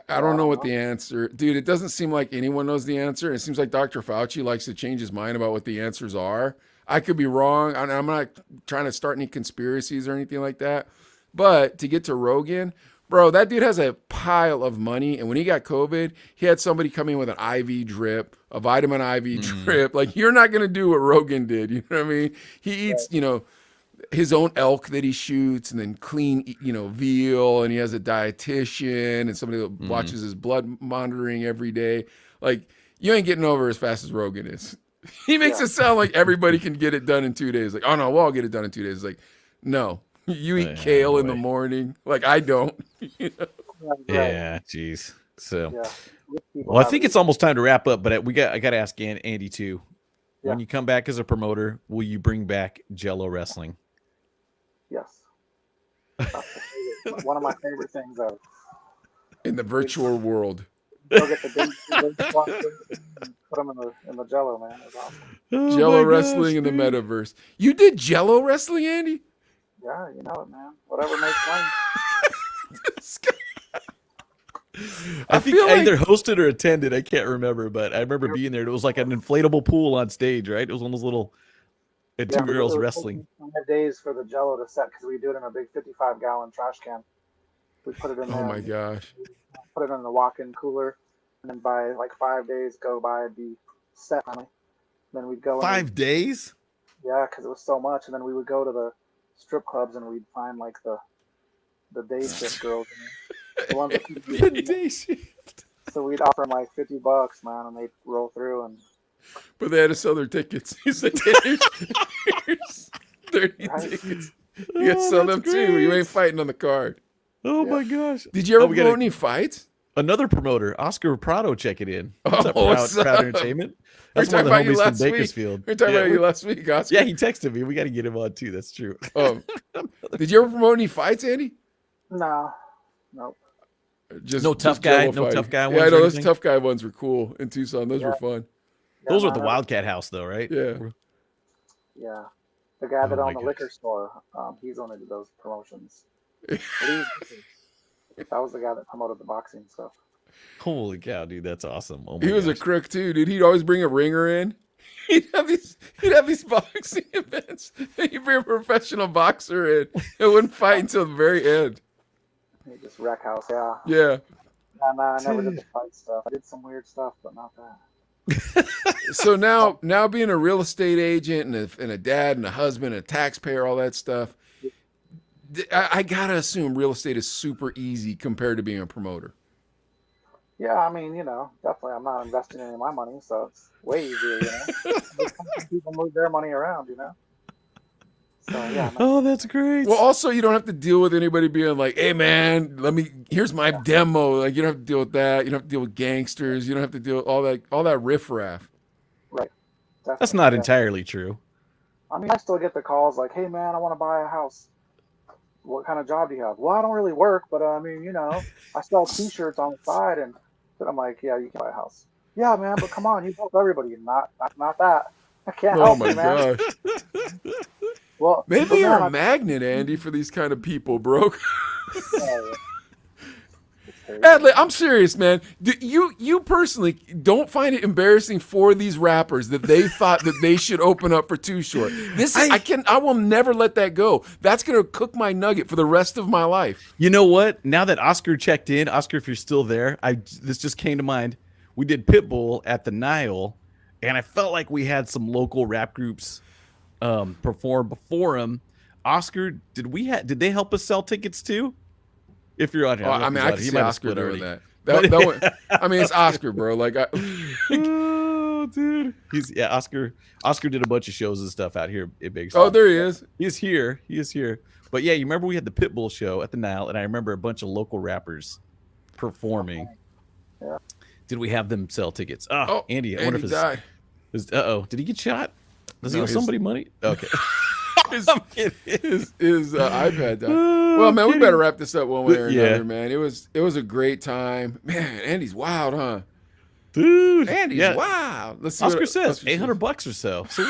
I don't know what the answer... Dude, it doesn't seem like anyone knows the answer. It seems like Dr. Fauci likes to change his mind about what the answers are. I could be wrong. I'm not trying to start any conspiracies or anything like that. But to get to Rogan, bro, that dude has a pile of money. And when he got COVID, he had somebody come in with an IV drip, a vitamin IV drip. Like, you're not going to do what Rogan did. You know what I mean? He eats, his own elk that he shoots and then clean, veal. And he has a dietitian and somebody that watches his blood monitoring every day. Like, you ain't getting over as fast as Rogan is. He makes it sound like everybody can get it done in 2 days. Like, oh no, we'll all get it done in 2 days. It's like, no, you eat kale in the morning. Like, I don't. Yeah, geez. So, well, I think it's almost time to wrap up. But I got to ask Andy too. Yeah. When you come back as a promoter, will you bring back Jello wrestling? Yes. One of my favorite things ever. In the virtual world. Go get the put them in the Jello, man. It's awesome. Jello wrestling in the metaverse. You did Jello wrestling, Andy? Yeah, you know it, man. Whatever makes money. I think I either hosted or attended. I can't remember, but I remember being there. It was like an inflatable pool on stage, right? It was one of those little two girls wrestling. 5 days for the Jello to set because we do it in a big 55-gallon trash can. We put it in there. Oh my gosh! Put it in the walk-in cooler, and then by like 5 days go by, it'd be set finally. Then we'd go. 5 days? Yeah, because it was so much, and then we would go to the strip clubs and we'd find like the day shift girls. The ones that the day shift. So we'd offer them like $50, man, and they'd roll through and. But they had to sell their tickets. He said, "Here's 30 tickets. You got to sell them too. You ain't fighting on the card." Oh my gosh! Did you ever promote any fights? Another promoter, Oscar Prado, checking in. What's up, Proud Entertainment. That's one of the homies from Bakersfield. We talking about you last week, Oscar. Yeah, he texted me. We got to get him on too. That's true. Did you ever promote any fights, Andy? No, nope. Just no tough guy. No tough guy. Yeah, I know those tough guy ones were cool in Tucson. Those were fun. Those were at the Wildcat House, though, right? Yeah. Yeah. The guy that owned the liquor store, he's one of those promotions. That was the guy that promoted the boxing stuff. Holy cow, dude, that's awesome! Oh he was a crook too, dude. He'd always bring a ringer in. He'd have these boxing events. He'd bring a professional boxer in. It wouldn't fight until the very end. He just wreck house, yeah. Yeah. And I never did the fight stuff. I did some weird stuff, but not that. So now being a real estate agent and a dad and a husband and a taxpayer, all that stuff, I gotta assume real estate is super easy compared to being a promoter. Yeah, I mean, definitely I'm not investing any of my money, so it's way easier, People move their money around, So yeah. Oh, that's great. Well, also you don't have to deal with anybody being like, "Hey, man, here's my demo." Like you don't have to deal with that. You don't have to deal with gangsters. You don't have to deal with all that riffraff. Right. Definitely. That's not entirely true. I mean, I still get the calls like, "Hey, man, I want to buy a house. What kind of job do you have?" "Well, I don't really work, but I mean, I sell T-shirts on the side." And I'm like, "Yeah, you can buy a house." "Yeah, man, but come on, you help everybody." Not that. I can't help you, man. Gosh. Well, maybe you're a magnet, Andy, for these kind of people, bro. Adley, I'm serious, man. You personally don't find it embarrassing for these rappers that they thought that they should open up for Too Short? I will never let that go. That's gonna cook my nugget for the rest of my life. You know what? Now that Oscar checked in, Oscar, if you're still there, this just came to mind. We did Pitbull at the Nile, and I felt like we had some local rap groups perform before him. Oscar, did they help us sell tickets too? If you're on here, I can see Oscar doing that. That one, I mean, it's Oscar, bro. Like, oh, dude, Oscar did a bunch of shows and stuff out here at Big. Oh, there he is. He is here. But yeah, you remember we had the Pitbull show at the Nile, and I remember a bunch of local rappers performing. Yeah. Did we have them sell tickets? Oh, Andy, I wonder if died. Did he get shot? Does he owe somebody money? Okay. his iPad died. Well, man, we better wrap this up one way or another, man. It was a great time. Man, Andy's wild, huh? Dude. Andy's wild. Let's see Oscar says $800 or so. So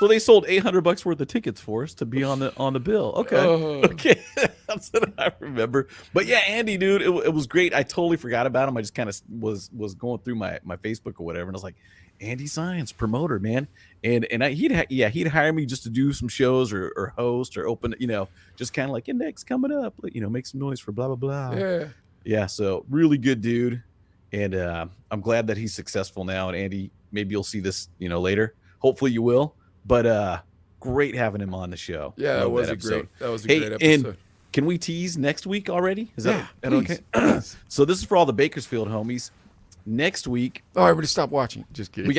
they sold $800 worth of tickets for us to be on the bill. Okay. Okay. That's what I remember. But yeah, Andy, dude, it was great. I totally forgot about him. I just kind of was going through my Facebook or whatever, and I was like, Andy Saenz, promoter, man. And he'd hire me just to do some shows or host or open, just kind of like index coming up, make some noise for blah, blah, blah. Yeah. Yeah. So really good dude. And I'm glad that he's successful now. And Andy, maybe you'll see this, later. Hopefully you will. But great having him on the show. Yeah, that was a great episode. And can we tease next week already? Is that okay? So this is for all the Bakersfield homies. Next week, everybody stop watching. Just kidding.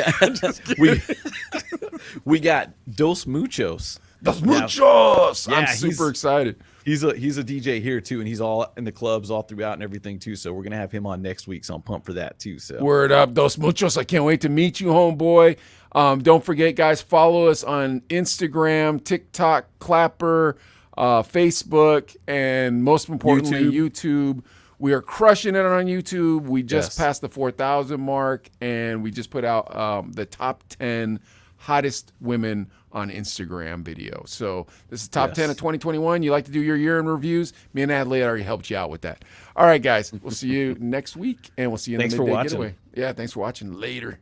We got Dos Muchos. Dos Muchos. I'm super excited. He's a DJ here too, and he's all in the clubs all throughout and everything too. So we're gonna have him on next week. So I'm pumped for that too. So word up, Dos Muchos. I can't wait to meet you, homeboy. Don't forget, guys, follow us on Instagram, TikTok, Clapper, Facebook, and most importantly, YouTube. We are crushing it on YouTube. We just passed the 4,000 mark, and we just put out the top 10 hottest women on Instagram video. So this is top 10 of 2021. You like to do your year in reviews? Me and Adelaide already helped you out with that. All right, guys. We'll see you next week, and we'll see you in the midday getaway. Yeah, thanks for watching. Later.